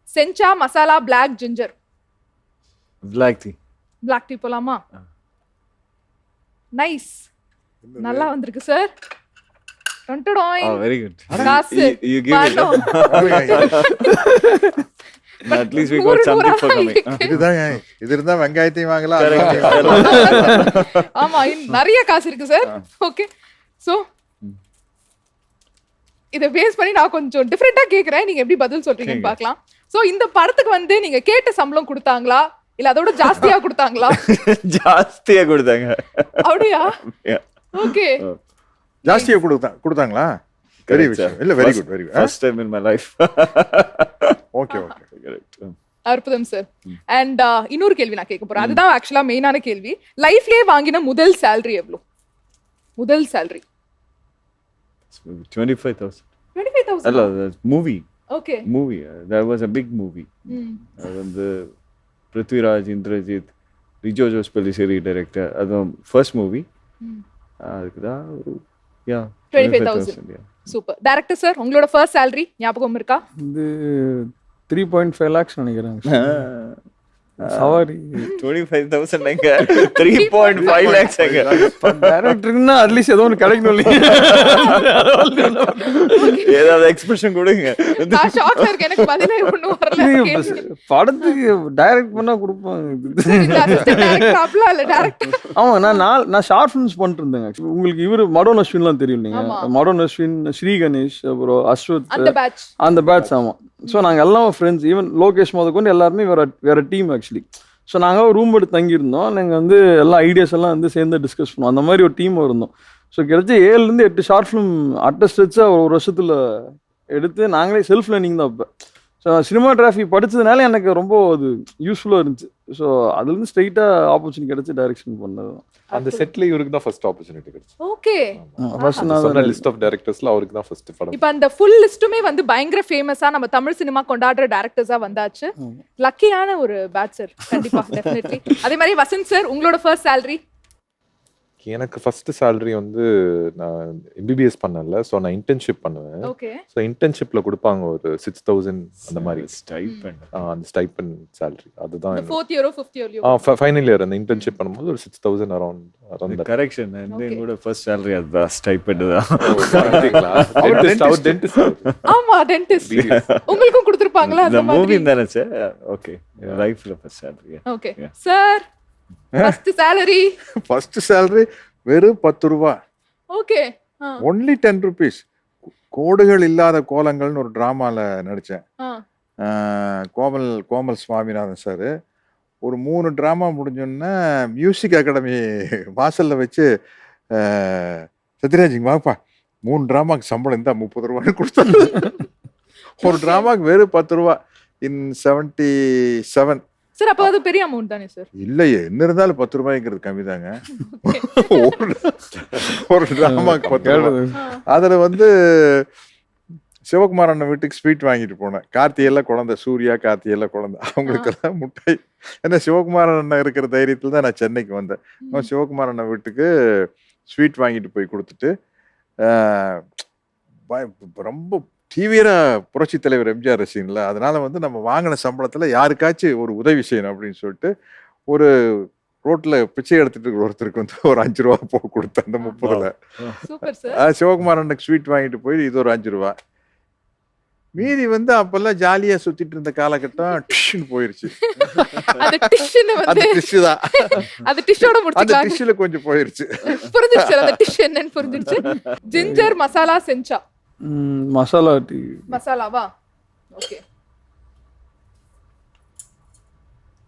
சென்ச்சா, masala, black, ginger? Black tea. Black tea போலாமா? நைஸ், நல்லா வந்திருக்கு சார். Very good. காசு You give it. At least we got something for coming. இதுதான் இது இருந்தா வெங்காயத்தையும் வாங்கலாம். ஆமா, நிறைய காசு இருக்கு சார். ஓகே, சோ இத பேஸ் பண்ணி நான் கொஞ்சம் டிஃபரெண்டா கேக்குறேன், நீங்க எப்படி பதில் சொல்றீங்கன்னு பார்க்கலாம். சோ இந்த படத்துக்கு வந்து நீங்க கேட்ட சம்பளம் கொடுத்தாங்களா இல்ல அதோட ஜாஸ்தியா கொடுத்தாங்களா? ஜாஸ்தியா கொடுத்தாங்க. அப்படியா? ஓகே, ஜாஸ்தியா கொடுத்தாங்களா? வெரி விஷயம். இல்ல very good, very good. First time in my life. Okay okay, Correct. அற்புதம் சார். அண்ட் இன்னொரு கேள்வி நான் கேட்க போறேன், அதுதான் ஆக்சுவலா மெயினான கேள்வி. லைஃப்லயே வாங்கின முதல் salary எவ்வளவு? முதல் salary 25,000. 25,000? அல்ல, movie. Okay, movie. That was a big movie. அது வந்து பிருத்விராஜ், இந்திரஜித், ரிஜோ ஜோஸ் பெல்லிசேரி டைரக்டர். அதுவும் ஃபர்ஸ்ட் மூவி. அதுக்கு தான் ஒரு 25,000. சூப்பர். டைரக்டர் சார், உங்களோட ஃபர்ஸ்ட் salary ஞாபகம் இருக்கா? இது 3.5 lakhs நினைக்கிறேன். சவாரி 25,000 எங்க 3.5 lakhs எங்க டைரக்டர்னா அட்லீஸ்ட் ஏதோ ஒன்று கிடைக்கணும் இல்லையா? ஏதாவது எக்ஸ்பிரஷன் கொடுங்க. நான் ஷாக்ல இருக்கேன், எனக்கு பதிலே ஒண்ணும் வரல. படத்துக்கு டைரக்ட் பண்ணா கொடுப்பாங்க. இல்ல அசிஸ்டன்ட் டைரக்டர் அப்பலாம் இல்ல, டைரக்டர். ஆமா, நான் ஷார்ட் ஃபிலிம்ஸ் பண்ணிட்டு இருந்தேங்க. உங்களுக்கு இவரு மடோன் அஸ்வின்லாம் தெரியும் இல்லைங்க? மடோன் அஸ்வின், ஸ்ரீ கணேஷ், அப்புறம் அஸ்வத், அந்த பேட்ச். ஆமா, ஸோ நாங்கள் எல்லாம் ஃப்ரெண்ட்ஸ். ஈவன் லோகேஷ் முதற்கொண்டு எல்லாருமே வேற டீம் ஆக்சுவலி. ஸோ நாங்கள் ரூம் எடுத்து தங்கியிருந்தோம். நாங்கள் வந்து எல்லா ஐடியாஸ் எல்லாம் வந்து சேர்ந்து டிஸ்கஸ் பண்ணுவோம். அந்த மாதிரி ஒரு டீம் இருந்தோம். ஸோ கிடைச்ச 7 to 8 ஷார்ட் ஃபிலிம் அட்டஸ்டா ஒரு வருஷத்தில் எடுத்து நாங்களே செல்ஃப் லேர்னிங் தான். இப்போ ஸோ சினிமாகிராஃபி படித்ததுனால எனக்கு ரொம்ப அது யூஸ்ஃபுல்லாக இருந்துச்சு. ஸோ அதுலேருந்து ஸ்ட்ரைட்டாக ஆப்பர்ச்சுனிட்டி கிடைச்சி டைரக்ஷன் பண்ணது. அந்த செட்ல இவருக்கு தான் ஃபர்ஸ்ட் ஆப்பர்ச்சுனிட்டி கிடைச்சு. ஓகே, ஃபர்ஸ்ட் நான் லிஸ்ட் ஆஃப் டைரக்டர்ஸ்ல அவருக்கு தான் ஃபர்ஸ்ட் படம். இப்போ அந்த ஃபுல் லிஸ்ட்டுமே வந்து பயங்கர ஃபேமஸா நம்ம தமிழ் சினிமா கொண்டாடுற டைரக்டர்ஸா வந்தாச்சு. லக்கியான ஒரு பேட்ச் சார், கண்டிப்பா, டெஃபினெட்லி. அதே மாதிரி வசந்த் சார், உங்களோட ஃபர்ஸ்ட் salary? எனக்கு ஃபர்ஸ்ட் salary வந்து நான் MBBS பண்ணல, ஸோ நான் இன்டர்ன்ஷிப் பண்ணுவேன். ஓகே, ஸோ இன்டர்ன்ஷிப்ல கொடுப்பாங்க ஒரு 6,000 அந்த மாதிரி ஸ்டைபண்ட். அந்த ஸ்டைபண்ட் salary. அதுதான் 4th year 5th year? Final year அந்த இன்டர்ன்ஷிப் பண்ணும்போது ஒரு 6,000 அரௌண்ட். கரெக்ஷன். கூட ஃபர்ஸ்ட் salary அதுதான், ஸ்டைபண்ட் தான். ஆமா, டென்டிஸ்ட். உங்களுக்கும் கொடுத்திருப்பாங்களா அந்த மாதிரி? மூவி தானே சார்? ஓகே, லைஃப்ல first salary. Okay sir, first salary வெறும் 10 ரூபாய். Okay, only 10 rupees. கோடுகள் இல்லாத கோலங்கள்னு ஒரு டிராமால நடிச்சேன். கோமல் சுவாமிநாதன் சார். ஒரு 3 டிராமா முடிஞ்சோன்னா மியூசிக் அகாடமி வாசல்ல வச்சு சத்யராஜ் வாப்பா 3 டிராமாக்கு சம்பளம் இருந்தா 30 ரூபான்னு கொடுத்தாரு. ஒரு டிராமாக்கு வெறும் 10 ரூபாய் இன் 77. சார் அப்போ அது பெரிய அமௌண்ட் தானே சார்? இல்லையே, என்ன இருந்தாலும் 10 ரூபாய்ங்கிறது கம்மி தாங்க. ஒரு டிராமாக்கு 10 ரூபாய். அதுல வந்து சிவகுமார் அண்ணன் வீட்டுக்கு ஸ்வீட் வாங்கிட்டு போனேன். கார்த்தியெல்லாம் குழந்தை, சூர்யா கார்த்தியெல்லாம் குழந்தை, அவங்களுக்கெல்லாம் முட்டாய். ஏன்னா சிவகுமார் அண்ணன் இருக்கிற தைரியத்தில் தான் நான் சென்னைக்கு வந்தேன். சிவகுமார் அண்ணன் வீட்டுக்கு ஸ்வீட் வாங்கிட்டு போய் கொடுத்துட்டு ரொம்ப தீவிர புரட்சி தலைவர் எம்ஜிஆர் ரசிகன்ல, அதனால வந்து நம்ம வாங்கின சம்பளத்துல யாருக்காச்சும் ஒரு உதவி செய்யணும் அப்படின்னு சொல்லிட்டு ஒரு ரோட்ல பிச்சை எடுத்துட்டு இருக்கிற ஒருத்தருக்கு வந்து ஒரு 5 ரூபா போக கொடுத்தேன். அந்த 30ல சிவகுமார் அண்ணனுக்கு ஸ்வீட் வாங்கிட்டு போய் இது ஒரு 5 ரூபா. மீதி வந்து அப்பெல்லாம் ஜாலியா சுத்திட்டு இருந்த காலகட்டம் டிஷ்னு போயிருச்சு. அந்த டிஷ்னு அது வந்து டிஷ் தான். அது டிஷ்ஷோட அந்த முடிச்சுக்கலாம். டிஷ்ல கொஞ்சம் போயிருச்சு. புரிஞ்சிருச்சு அந்த டிஷ் என்னன்னு புரிஞ்சிருச்சு. ஜிஞ்சர் மசாலா செஞ்சா மசாலா டீ. மசாலாவா? ஓகே.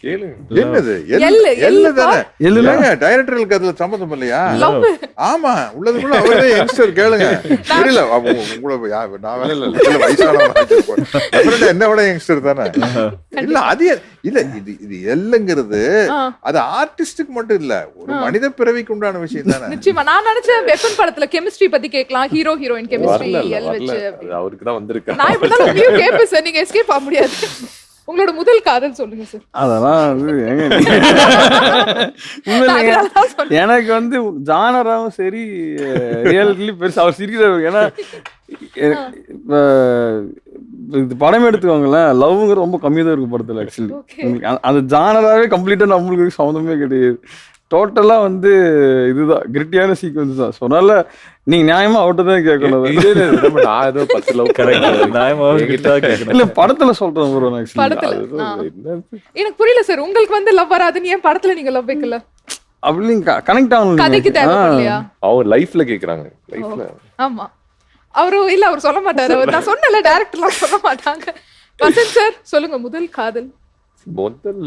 கேளுங்க. என்னது எள்ளு, எள்ளு தானே? எள்ளுல ஏங்க டைரக்டர்களுக்கு அதுல சம்மந்தம் இல்லையா? லவ். ஆமா, உள்ளதுக்குள்ள அவரே யங்ஸ்டர். கேளுங்க. தெரியல உங்களை நான் வேலை இல்ல வயசானவங்க என்ன விட யங்ஸ்டர் தானே. இல்ல அது இல்ல, இது எல்லுங்கிறது அது ஆர்டிஸ்டுக்கு மட்டும் இல்ல, ஒரு மனித பிறவிக்கு உண்டான விஷயம் தானே. நிச்சயமா. நான் நினைச்சேன் வெப்பன் படத்துல கெமிஸ்ட்ரி பத்தி கேட்கலாம், ஹீரோ ஹீரோயின் கெமிஸ்ட்ரி எல் வச்சு. அவருக்கு தான் வந்திருக்கா. நான் இப்பதான் உங்களையும் கேட்பேன் சார், நீங்க எஸ்கேப் ஆக முடியாது. உங்களோட முதல் காதல் சொல்லுங்க சார். அதெல்லாம் வந்து எனக்கு வந்து ஜானராவும் சரி ரியாலிட்டிலி பெருசு அவர் சிரிக்கிறார். ஏன்னா இது படம் எடுத்துக்கோங்களேன், லவ்ங்கிறது ரொம்ப கம்மியாக தான் இருக்கும் படத்தில். ஆக்சுவலி அந்த ஜானராகவே கம்ப்ளீட்டாக நம்மளுக்கு சம்மந்தமே கிடையாது. டோட்டலாக வந்து இதுதான் கிரிட்டியான சீக்வன்ஸ் தான். ஸோ அதனால நீங்க நியாயமா அவட்ட தான் கேட்கணும். நான் ஏதோ 10 லவ் இல்ல படத்துல சொல்றேன் ப்ரோ. எனக்கு புரியல சார், உங்களுக்கு வந்து லவ் வராதுன்னு ஏன் படத்துல நீங்க லவ் வைக்கல? அப்படி கனெக்ட் ஆகணும், கதைக்கு தேவையில்லையா? அவர் லைஃப்ல கேக்குறாங்க. லைஃப்ல ஆமா அவரு இல்ல, அவர் சொல்ல மாட்டாரு. அவர் நான் சொன்னல டைரக்டர்லாம் சொல்ல மாட்டாங்க. வசந்த் சார் சொல்லுங்க முதல் காதல். முதல்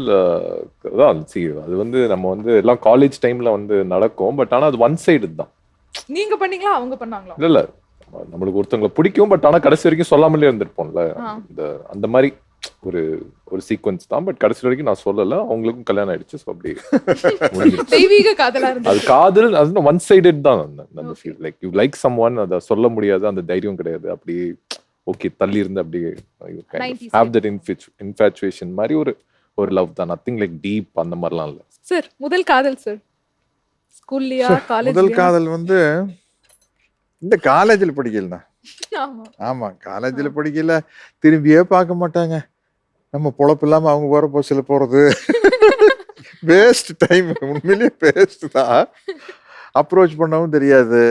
அதான் அது வந்து நம்ம வந்து எல்லாம் காலேஜ் டைம்ல வந்து நடக்கும். பட் ஆனா அது ஒன் சைடு தான். நீங்க பண்ணீங்களா அவங்க பண்ணாங்களா? இல்ல நம்மளுக்கு ஒருத்தவங்களை பிடிக்கும், பட் ஆனா கடைசி வரைக்கும் சொல்லாமலே இருந்திருப்போம்ல. அந்த மாதிரி ஒரு சீக்வன்ஸ் தான். பட் கடைசி வரைக்கும் நான் சொல்லல. அவங்களுக்கும் கல்யாணம் ஆயிடுச்சு. ஸோ அப்படி தெய்வீக காதலா இருந்துச்சு. அது காதல் அது ஒன் சைடட் தான். அந்த feel like you like someone, அதை சொல்ல முடியாது, அந்த தைரியம் கிடையாது. அப்படி ஓகே தள்ளி இருந்து அப்படி ஹேவ் தட் இன்ஃபாச்சுவேஷன் மாதிரி ஒரு லவ் தான். நத்திங் லைக் டீப் அந்த மாதிரிலாம் இல்ல. சார் முதல் காதல் சார் ஸ்கூல்லையா காலேஜ்? முதல் காதல் வந்து இந்த காலேஜில் படிக்கல. ஆமா ஆமா காலேஜில் படிக்கல. திரும்பியே பார்க்க மாட்டாங்க. நம்ம பொழப்பு இல்லாம அவங்க போற போசில போறது வேஸ்ட் டைம். உண்மையிலேயே வேஸ்ட் தான். அப்ரோச் பண்ணவும் தெரியாது.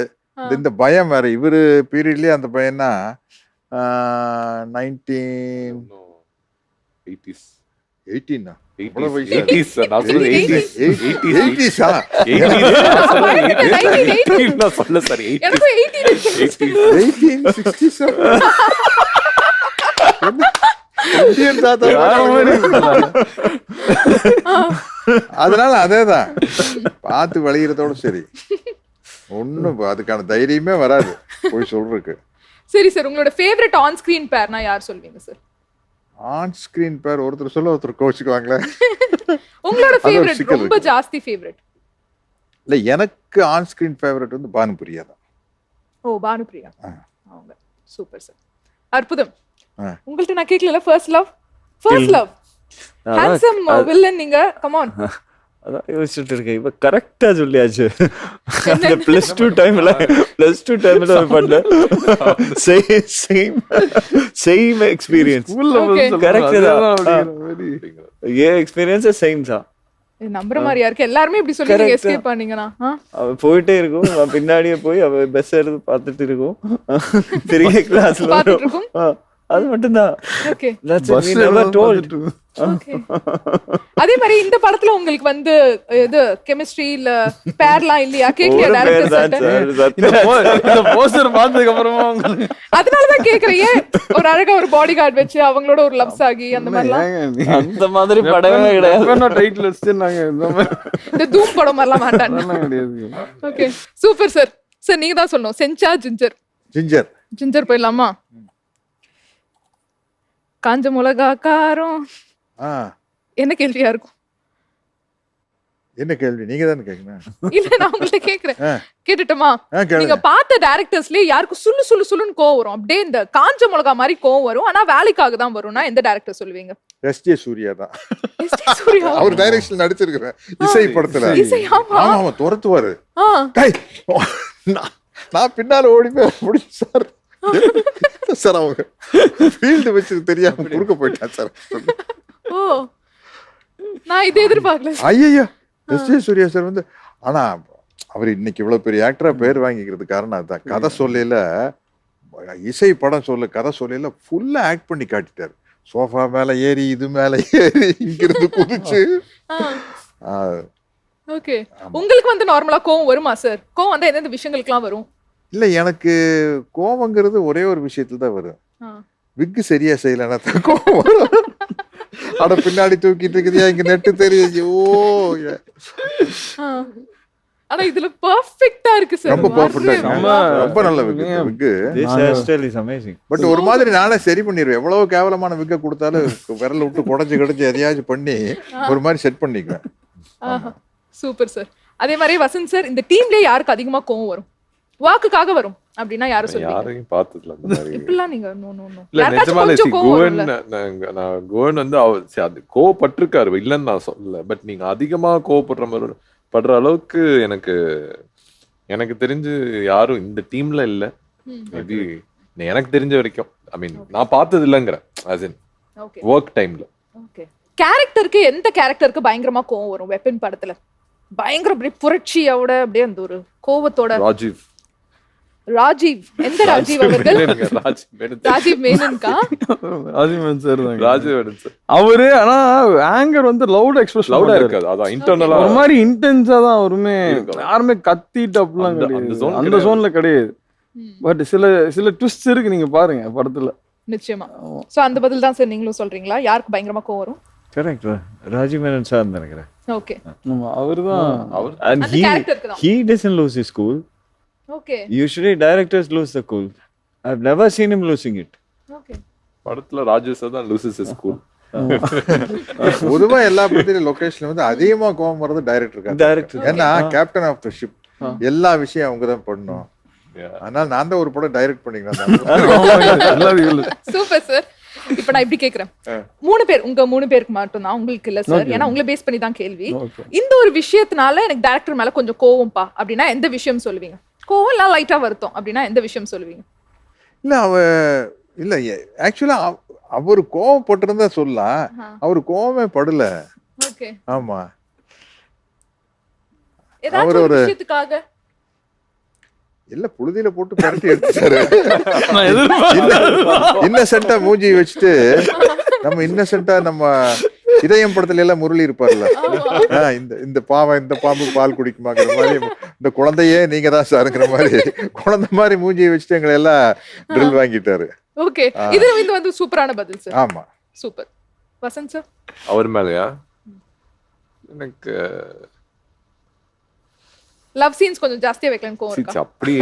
இந்த பயம் வேற. இவரு பீரியட்லயே அந்த பையனா 1980s 18 அதனால அதேதான் பார்த்து வழிகிறதோட சரி. ஒண்ணும் அதுக்கான தைரியமே வராது போய் சொல்றதுக்கு. சரி சார், உங்களோட ஃபேவரட் ஆன் ஸ்கிரீன் பேர்னா யார் சொல்வீங்க சார்? ஆன் ஸ்கிரீன் பேர் ஒருத்தர் சொல்ல ஒருத்தர் கோச்சுக்குவாங்களே. உங்களோட ஃபேவரட் ரொம்ப ஜாஸ்தி ஃபேவரட்? இல்ல எனக்கு ஆன் ஸ்கிரீன் ஃபேவரட் வந்து பானுபிரியா தான். ஓ பானுபிரியா அவங்க சூப்பர் சார். அற்புதம். உங்கள்ட்ட நான் கேக்கல ஃபர்ஸ்ட் லவ். ஹேண்ட்சம் வில்லன் நீங்க. Come on. அதான் யோசிச்சுட்டு இருக்கேன். இப்ப கரெக்டா சொல்லியாச்சு. அந்த +2 டைம்ல பண்ண சேம் எக்ஸ்பீரியன்ஸ். கரெக்ட் தான். ஏ எக்ஸ்பீரியன்ஸ் சேம் தான். நம்புற மாதிரியா இருக்கு. எல்லாரும் இப்படி சொல்லி நீங்க எஸ்கேப் பண்ணீங்கனா? அவ போயிட்டே இருக்கும், பின்னாடியே போய் அவ பஸ் எடுத்து பார்த்துட்டு இருக்கும். பெரிய கிளாஸ்ல பார்த்துட்டு இருக்கும். அது மட்டும் தான். Okay that's it, we never told. Okay. அதே மாதிரி இந்த படத்துல உங்களுக்கு வந்து இது கெமிஸ்ட்ரி இல்ல பேர்லாம் இல்லையா? கேக்கலையா டைரக்டர்? இந்த போஸ்டர் பார்த்ததுக்கு அப்புறமா அதனால தான் கேக்குறேன். ஒரு அழகா ஒரு பாடி கார்டு வச்சு அவங்களோட ஒரு லவ்ஸ் ஆகி அந்த மாதிரிலாம் அந்த மாதிரி படமே கிடையாது. டைட்டில் வச்சிருந்தாங்க. இந்த தூம் படம் மாதிரிலாம் வேண்டாம். Okay super sir. சார் நீங்க தான் சொல்லணும். செஞ்சா ஜிஞ்சர் போயிடலாமா? காஞ்ச மிளகா காரம் என்ன கேள்வியா இருக்கும்? என்ன கேள்வி? நீங்க தானே கேட்கணும். இல்ல நான் உங்கள்ட்ட கேக்குறேன். கேட்டுட்டுமா? நீங்க பார்த்த டைரக்டர்ஸ்லயே யாருக்கு சுள்ளுன்னு கோவம் வரும், அப்படியே இந்த காஞ்ச மிளகா மாதிரி கோவம் வரும், ஆனா வேலைக்காக தான் வரும்னா எந்த டைரக்டர் சொல்லுவீங்க? எஸ்.ஜே. சூர்யா தான். சூர்யா அவர் டைரக்ஷன் நடிச்சிருக்கிறேன் இசை படத்துல. ஆமா துரத்துவாரு. நான் பின்னால ஓடி போய் முடிச்சு சார் சார் அவங்க ஃபீல்டு வச்சு தெரியாம குறுக்க போயிட்டான் சார். ஓ நான் இதை எதிர்பார்க்கல. ஐயோ எஸ்.ஜே. சூர்யா சார் வந்து, ஆனா அவர் இன்னைக்கு இவ்வளவு பெரிய ஆக்டரா பேர் வாங்கிக்கிறது காரணம் அதுதான். கதை சொல்லல இசை படம் கதை சொல்லல ஃபுல்லா ஆக்ட் பண்ணி காட்டிட்டாரு. சோஃபா மேல ஏறி இது மேல ஏறி இங்கிருந்து குதிச்சு. ஓகே. உங்களுக்கு வந்து நார்மலா கோவம் வருமா சார்? கோவம் வந்து எந்தெந்த விஷயங்களுக்குலாம் வரும்? இல்ல, எனக்கு கோவங்கிறது ஒரே ஒரு விஷயத்துல தான் வரும். விக்கு சரியா செய்யலன்னா தான் கோவம் வரும். அட பின்னாடி தூக்கிட்டு இருக்குதியா, இங்க நெட்டு தெரியுது. ஆனா இதுல பெர்ஃபெக்ட்டா இருக்கு சார். ரொம்ப பெர்ஃபெக்ட்டா இருக்கு. ரொம்ப நல்ல விக்கு. This hairstyle is amazing. But ஒரு மாதிரி நானே சரி பண்ணிடுவேன். எவ்வளவு கேவலமான விக்க கொடுத்தாலும் விரல விட்டு குடஞ்சு எதையாச்சும் பண்ணி ஒரு மாதிரி செட் பண்ணிக்குவேன். Super sir. அதே மாதிரி வசந்த் சார், இந்த டீம்லயே யாருக்கு அதிகமா கோவம் வரும்? வாக்குக்காக வரும் அப்படின்னா யாரு சொல்லுவீங்க? யாரையும் பார்த்ததுல அந்த மாதிரி இப்படிலாம் நீங்க நோ இல்ல. நிஜமாலே கோவன் வந்து அது கோவப்பட்டிருக்காரு, இல்லைன்னு நான் சொல்லல. பட் நீங்க அதிகமா கோவப்படுற அளவுக்கு எனக்கு தெரிஞ்சு யாரும் இந்த டீம்ல இல்ல. மேபி எனக்கு தெரிஞ்ச வரைக்கும், ஐ மீன் நான் பார்த்தது இல்லைங்கிறேன், as in ஒர்க் டைம்ல. ஓகே. கேரக்டருக்கு எந்த கேரக்டருக்கு பயங்கரமா கோவம் வரும் வெப்பன் படத்துல? பயங்கர அப்படியே புரட்சியோட அப்படியே அந்த ஒரு கோவத்தோட. ராஜீவ் எந்த ராஜீவ் அவர்கள்? ராஜீவ் மேனன்கா? ராஜீவ் மேனன் சார் தான். ராஜீவ் மேனன் சார் அவரு. ஆனா ஆங்கர் வந்து லவுட் எக்ஸ்பிரஸ் லவுடா இருக்காது. அதான் இன்டர்னலா ஒரு மாதிரி இன்டென்ஸா தான் வருமே. யாருமே கத்திட்டு அப்படிலாம் கிடையாது, அந்த ஜோன்ல கிடையாது. பட் சில ட்விஸ்ட் இருக்கு, நீங்க பாருங்க படத்துல. நிச்சயமா. சோ அந்த பதில் தான் சார் நீங்களும் சொல்றீங்களா? யாருக்கு பயங்கரமா கோவம் வரும்? Correct. ராஜீவ் மேனன் சார் நினைக்கிறேன். ஓகே. அவர்தான். And he doesn't lose his cool. Okay. Usually directors lose the cool. I've never seen him losing it. Okay. படத்துல ராஜு சார் தான் loses his cool. பொதுவா எல்லா படத்திலும் லொகேஷன்ல வந்து அதிகமா கோவம் வர்றது டைரக்டருக்கு. ஏன்னா கேப்டன் ஆஃப் த ஷிப், எல்லா விஷயம் அவங்க தான் பண்ணணும். அதனால நான் தான் ஒரு படம் டைரக்ட் பண்ணிக்கிறேன். Super sir. இப்ப நான் இப்படி கேக்குறேன், 3 பேர், உங்க 3 பேருக்கு மட்டும் தான், உங்களுக்கு இல்ல சார், ஏன்னா உங்களை பேஸ் பண்ணி தான் கேள்வி. இந்த ஒரு விஷயத்தினால எனக்கு டைரக்டர் மேல கொஞ்சம் கோவம்பா அப்படின்னா எந்த விஷயம் சொல்லுவீங்க? கோவம் எல்லாம் லைட்டா வருத்தம் அப்படின்னா எந்த விஷயம் சொல்லுவீங்க? இல்ல ஆக்சுவலா அவரு கோவம் போட்டிருந்தா சொல்லலாம், அவரு கோவமே படல. ஓகே. ஆமா. ஏதாவது ஒரு விஷயத்துக்காக இல்ல புழுதியில போட்டு பரட்டி எடுத்துட்டாரு. இன்னசென்ட்டா மூஞ்சி வச்சுட்டு, நம்ம இன்னசென்ட்டா நம்ம இதயம் படத்துல எல்லாம் முரளி இருப்பார்ல, இந்த பாம்பு பால் குடிக்குமாங்கிற மாதிரி, இந்த குழந்தையே நீங்க தான் சாருங்கிற மாதிரி குழந்தை மாதிரி மூஞ்சியை வச்சுட்டு எங்களை எல்லாம் ட்ரில் வாங்கிட்டாரு. ஓகே. இது வந்து சூப்பரான பதில் சார். ஆமா, சூப்பர். வசந்த் சார் அவர் மேலயா? எனக்கு லவ் சீன்ஸ் கொஞ்சம் ஜாஸ்தியா வைக்கலாம் கோவம் இருக்கா? அப்படி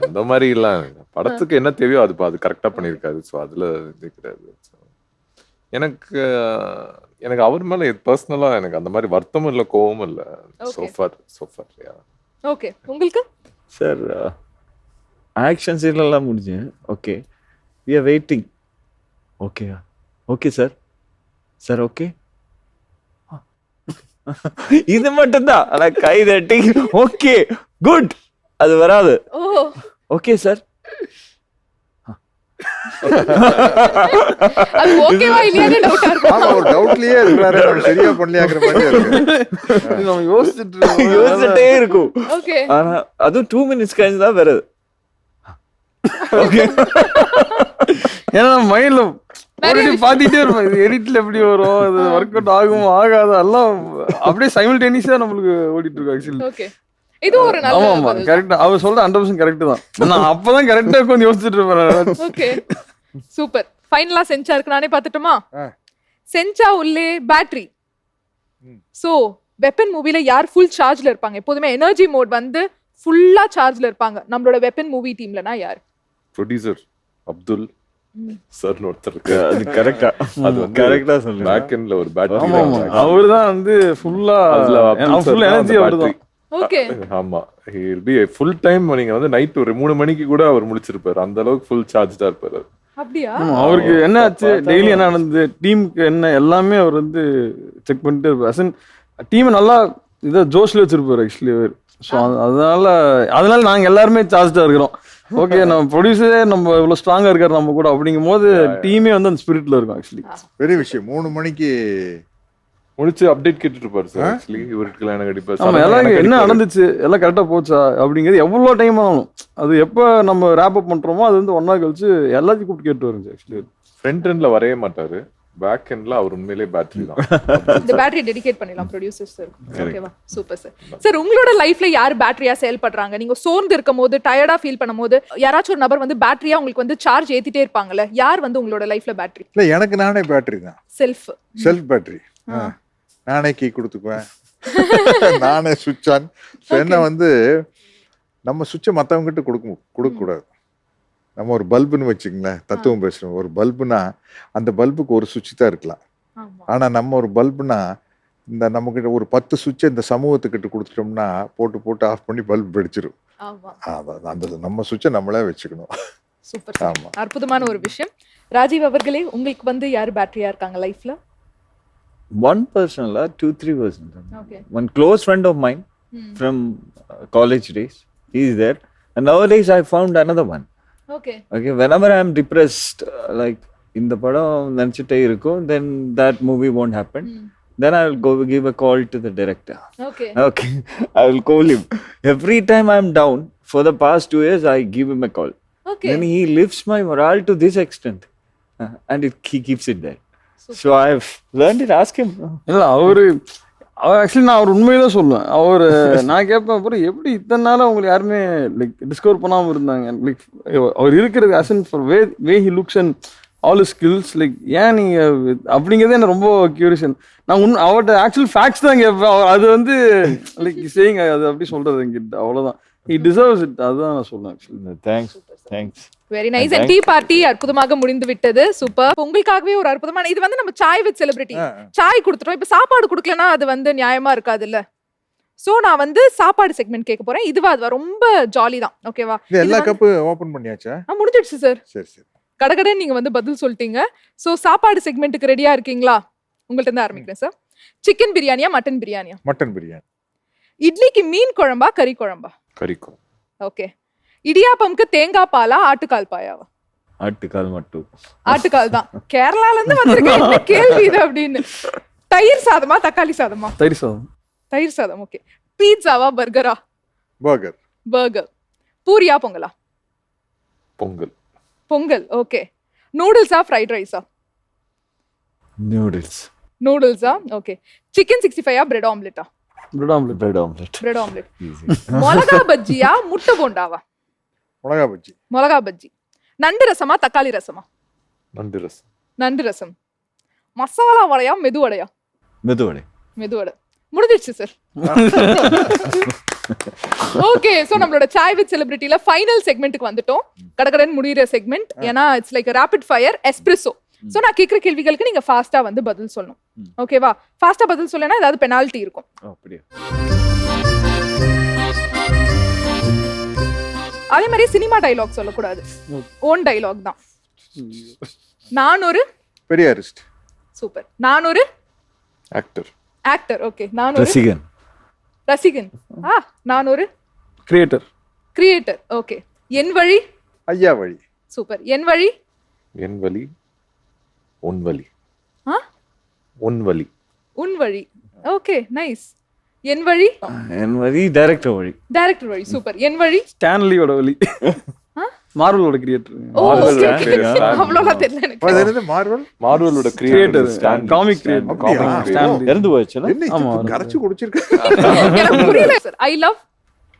அந்த மாதிரி இல்ல. படத்துக்கு என்ன தேவையோ அது கரெக்டா பண்ணிருக்காரு. சோ அதுல கிடையாது. எனக்கு அவர் மேல பர்சனலா எனக்கு அந்த மாதிரி வருத்தமும் இல்ல, கோவமும் இல்ல. So far okay. உங்களுக்கு சார் ஆக்ஷன் சீன் எல்லாம் முடிஞ்சு okay, we are waiting. Okay sir okay, இது மட்டும்தான். ஆனா கை தட்டி ஓகே குட் அது வராது. ஓகே சார், அது ஓகேவா இல்லையானே டவுட்டா இருக்கு. ஆமா, ஒரு டவுட்லயே இருக்காரு, நம்ம சரியா பண்ணலையாங்கற மாதிரி இருக்கு. நம்ம யோசிச்சிட்டே இருக்கும். ஓகே. ஆனா அது 2 minutes கழிச்சு தான் வருது. ஓகே. ஏன்னா மைண்ட்ல பாத்துட்டே இருப்போம், இது எடிட்ல எப்படி வரும், இது ஒர்க் அவுட் ஆகும் ஆகாது எல்லாம் அப்படியே சைமல்டேனியஸா நம்மளுக்கு ஓடிட்டு இருக்கு ஆக்சுவலி. ஓகே. இது ஒரு நல்ல ஆமா கரெக்ட். அவர் சொல்ற 100% கரெக்ட் தான். நான் அப்பதான் கரெக்ட்டா கொஞ்சம் யோசிச்சிட்டு இருப்பேன். ஓகே. சூப்பர். ஃபைனலா சென்சா இருக்கு, நானே பாத்துட்டுமா? சென்சா உள்ளே பேட்டரி. சோ வெப்பன் மூவில யார் ஃபுல் சார்ஜ்ல இருப்பாங்க? எப்போதுமே எனர்ஜி மோட் வந்து ஃபுல்லா சார்ஜ்ல இருப்பாங்க. நம்மளோட வெப்பன் மூவி டீம்லனா யார்? ப்ரொடியூசர் அப்துல் சார் ஒருத்தர் இருக்கு. அது கரெக்ட்டா, அது வந்து கரெக்ட்டா சொல்லுங்க. பேக் எண்ட்ல ஒரு பேட்டரி. அவர்தான் வந்து ஃபுல்லா ஃபுல் எனர்ஜி அவர்தான். ஓகே. ஆமா, he will be a full time. நீங்க வந்து நைட் ஒரு 3 மணிக்கு கூட அவர் முடிச்சிருப்பாரு. அந்த அளவுக்கு ஃபுல் சார்ஜ்டா இருப்பாரு. அப்படியா? அவருக்கு என்ன ஆச்சு, டெய்லி என்ன நடந்தது, டீமுக்கு என்ன எல்லாமே அவர் வந்து செக் பண்ணிட்டு இருப்பாரு. டீமை நல்லா இதை ஜோஷ்ல வச்சிருப்பாரு ஆக்சுவலி அவர். ஸோ அதனால நாங்க எல்லாருமே சார்ஜ்டா இருக்கிறோம். ஓகே, நம்ம ப்ரொடியூசரே நம்ம இவ்வளவு ஸ்ட்ராங்கா இருக்காரு நம்ம கூட, அப்படிங்கும் போது டீமே வந்து அந்த ஸ்பிரிட்ல இருக்கும் ஆக்சுவலி. பெரிய விஷயம். 3 மணிக்கு முடிச்சு அப்டேட் கேட்டுட்டு இருப்பாரு சார். ஆக்சுவலி இவருக்கு எனக்கு அடிப்பாரு. ஆமா, எல்லாம் என்ன நடந்துச்சு, எல்லாம் கரெக்டா போச்சா அப்படிங்கிறது எவ்வளோ டைம் ஆகணும். அது எப்போ நம்ம ரேப் அப் பண்றோமோ அது வந்து 1 hour கழிச்சு எல்லாத்தையும் கூப்பிட்டு கேட்டு வருங்க. ஆக்சுவலி ஃப்ரண்ட் எண்ட்ல வரவே மாட்டாரு, பேக் எண்ட்ல அவர் உண்மையிலே பேட்டரி தான். இந்த பேட்டரி டெடிகேட் பண்ணிடலாம் ப்ரொடியூசர்ஸ் சார். ஓகேவா, சூப்பர் சார். சார் உங்களோட லைஃப்ல யார் பேட்டரியா செயல்படுறாங்க? நீங்க சோர்ந்து இருக்கும் போது, டயர்டா ஃபீல் பண்ணும்போது யாராச்சும் ஒரு நபர் வந்து பேட்டரியா உங்களுக்கு வந்து சார்ஜ் ஏத்திட்டே இருப்பாங்கல்ல, யார் வந்து உங்களோட லைஃப்ல பேட்டரி? இல்ல எனக்கு நானே பேட்டரி தான். Self battery. நானே கீ கொடுத்துக்குவேன், நானே சுவிட்ச் ஆன். என்ன வந்து நம்ம சுவிட்சை மற்றவங்க கிட்ட கொடுக்க கூடாது. நம்ம ஒரு பல்புன்னு வச்சுங்களேன், தத்துவம் பேசுறோம். ஒரு பல்புனா அந்த பல்புக்கு ஒரு சுவிட்ச் தான் இருக்கலாம். ஆனா நம்ம ஒரு பல்புனா இந்த நம்ம கிட்ட ஒரு 10 சுவிட்சை இந்த சமூகத்துக்கிட்ட கொடுத்துட்டோம்னா போட்டு ஆஃப் பண்ணி பல்ப் வெடிச்சிடும். அந்த நம்ம சுவிட்சை நம்மளே வச்சுக்கணும். சூப்பர். ஆமா, அற்புதமான ஒரு விஷயம். ராஜீவ் அவர்களே, உங்களுக்கு வந்து யார் பேட்டரியா இருக்காங்க லைஃப்ல? One person, 2-3 persons. Okay. One close friend of mine from college days, he is there. And nowadays I found another one. Okay. Whenever I am depressed, like in the padam nanchite irukku, then that movie won't happen. Then I will go give a call to the director. Okay. I will call him. Every time I am down, for the past 2 years, I give him a call. Okay. Then he lifts my morale to this extent. And he keeps it there. So I've learned it. Ask him. இல்லை, அவர் ஆக்சுவலி நான் அவர் உண்மையை தான் சொல்லுவேன். அவர் நான் கேட்பேன், அப்புறம் எப்படி இத்தனை நாள் அவங்களுக்கு யாருமே லைக் டிஸ்கவர் பண்ணாமல் இருந்தாங்க. லைக் அவர் இருக்கிறது அசன் for way he looks and all skills, like ஏன் நீங்கள் அப்படிங்கிறதே எனக்கு ரொம்ப கியூரியஸ். நான் அவர்கிட்ட ஆக்சுவல் ஃபேக்ட்ஸ் தான் கேட்பேன். அது வந்து லைக் செய்யுங்க, அது அப்படி சொல்கிறது என்கிட்ட, அவ்வளோதான். ஹி டிசர்வ்ஸ் இட், அதுதான் நான் சொல்லுவேன். Actually thanks. Very nice. And tea party அற்புதமாக முடிந்து விட்டது. சூப்பர். உங்களுக்காகவே ஒரு அற்புதமான இது வந்து நம்ம சாய் வித் செலிபிரிட்டி சாய் கொடுத்துட்டோம். இப்ப சாப்பாடு கொடுக்கலன்னா அது வந்து நியாயமா இருக்காது இல்ல. சோ நான் வந்து சாப்பாடு செக்மெண்ட் கேட்க போறேன். இதுவா ரொம்ப ஜாலி தான். ஓகேவா? எல்லா கப்பு ஓபன் பண்ணியாச்சா? முடிஞ்சிடுச்சு சார். சரி. கடகடை நீங்க வந்து பதில் சொல்லிட்டீங்க. சோ சாப்பாடு செக்மெண்ட்டுக்கு ரெடியா இருக்கீங்களா? உங்கள்ட்ட இருந்து ஆரம்பிக்கிறேன் சார். சிக்கன் பிரியாணியா மட்டன் பிரியாணியா? மட்டன் பிரியாணி. இட்லிக்கு மீன் குழம்பா கறி குழம்பா? கறி குழம்பு. ஓகே. இடியாப்பம்க்கு தேங்காய் பாலா ஆட்டுக்கால் பாயாவா? ஆட்டுக்கால் மட்டும். ஆட்டுக்கால் தான். கேரளால இருந்து வந்திருக்க கேள்வி இது அப்படின்னு. தயிர் சாதமா தக்காளி சாதமா? தயிர் சாதம். தயிர் சாதம். ஓகே. பீட்சாவா பர்கரா? பர்கர். பூரியா பொங்கலா? பொங்கல். ஓகே. நூடுல்ஸா ஃப்ரைட் ரைஸா? நூடுல்ஸா? ஓகே. சிக்கன் 65 பிரெட் ஆம்லெட்டா? Bread omelette. மிளகா பஜ்ஜியா முட்டை போண்டாவா? மிளகா பஜ்ஜி. நண்டு ரசமா தக்காளி ரசமா? நண்டு ரசம். மசாலா வடையா மெதுவடையா? மெதுவடை. முடிஞ்சிருச்சு சார். ஓகே. சோ நம்மளோட சாய் வித் செலிபிரிட்டில ஃபைனல் செக்மெண்ட்டுக்கு வந்துட்டோம். கடகடன் முடிகிற செக்மெண்ட். ஏன்னா it's like rapid fire espresso. So நான் கேக்குற கேள்விகளுக்கு நீங்க ஃபாஸ்டா வந்து பதில் சொல்லணும். ஓகேவா? ஃபாஸ்டா பதில் சொல்லனா ஏதாவது பெனால்டி இருக்கும். அப்படியே. அதே மாதிரி சினிமா டயலாக் சொல்லக்கூடாது, ஓன் டயலாக் தான். நான் ஒரு பெரியாரிஸ்ட். சூப்பர். நான் ஒரு ஆக்டர். ஓகே. நான் ஒரு ரசிகன். நான் ஒரு கிரியேட்டர். ஓகே. என் வழி ஐயா வழி. சூப்பர். என் வழி உன் வழி. Okay, nice. என் வழி டைரக்டர் வழி. சூப்பர். என் வழி ஸ்டான்லியோட வழி. மார்வலோட கிரியேட்டர். அவ்வளவுதான் தெரியல எனக்கு. அது என்னது? மார்வலோட கிரியேட்டர், காமிக் கிரியேட்டர். இறந்து போச்சுல. ஆமா, கரைச்சு குடிச்சிருக்க. எனக்கு புரியல சார். I love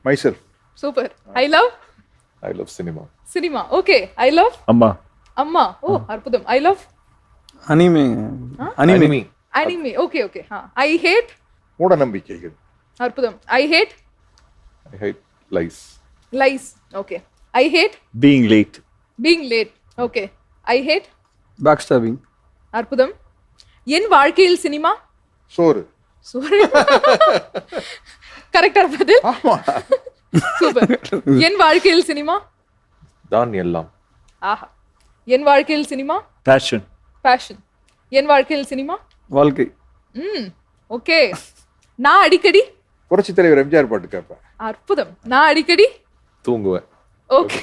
myself. Super. I love cinema. Okay. I love அம்மா. ஓ, அற்புதம். I love anime. Okay. I hate மூட நம்பிக்கைகள். அற்புதம். I hate lies. Okay. I hate being late. Okay. I hate backstabbing. அற்புதம். என் வாழ்க்கையில் சினிமா சோறு. கரெக்டா பதில். ஆமா. சூப்பர். என் வாழ்க்கையில் சினிமா தான் எல்லாம். ஆஹா. என் வாழ்க்கையில் சினிமா passion. என் வாழ்க்கையில் சினிமா வாழ்க்கை. ஓகே. நான் அடிக்கடி புரட்சி தலைவர் எம்ஜிஆர் பாட்டு கேட்பேன். அற்புதம். நான் அடிக்கடி தூங்குவேன். ஓகே.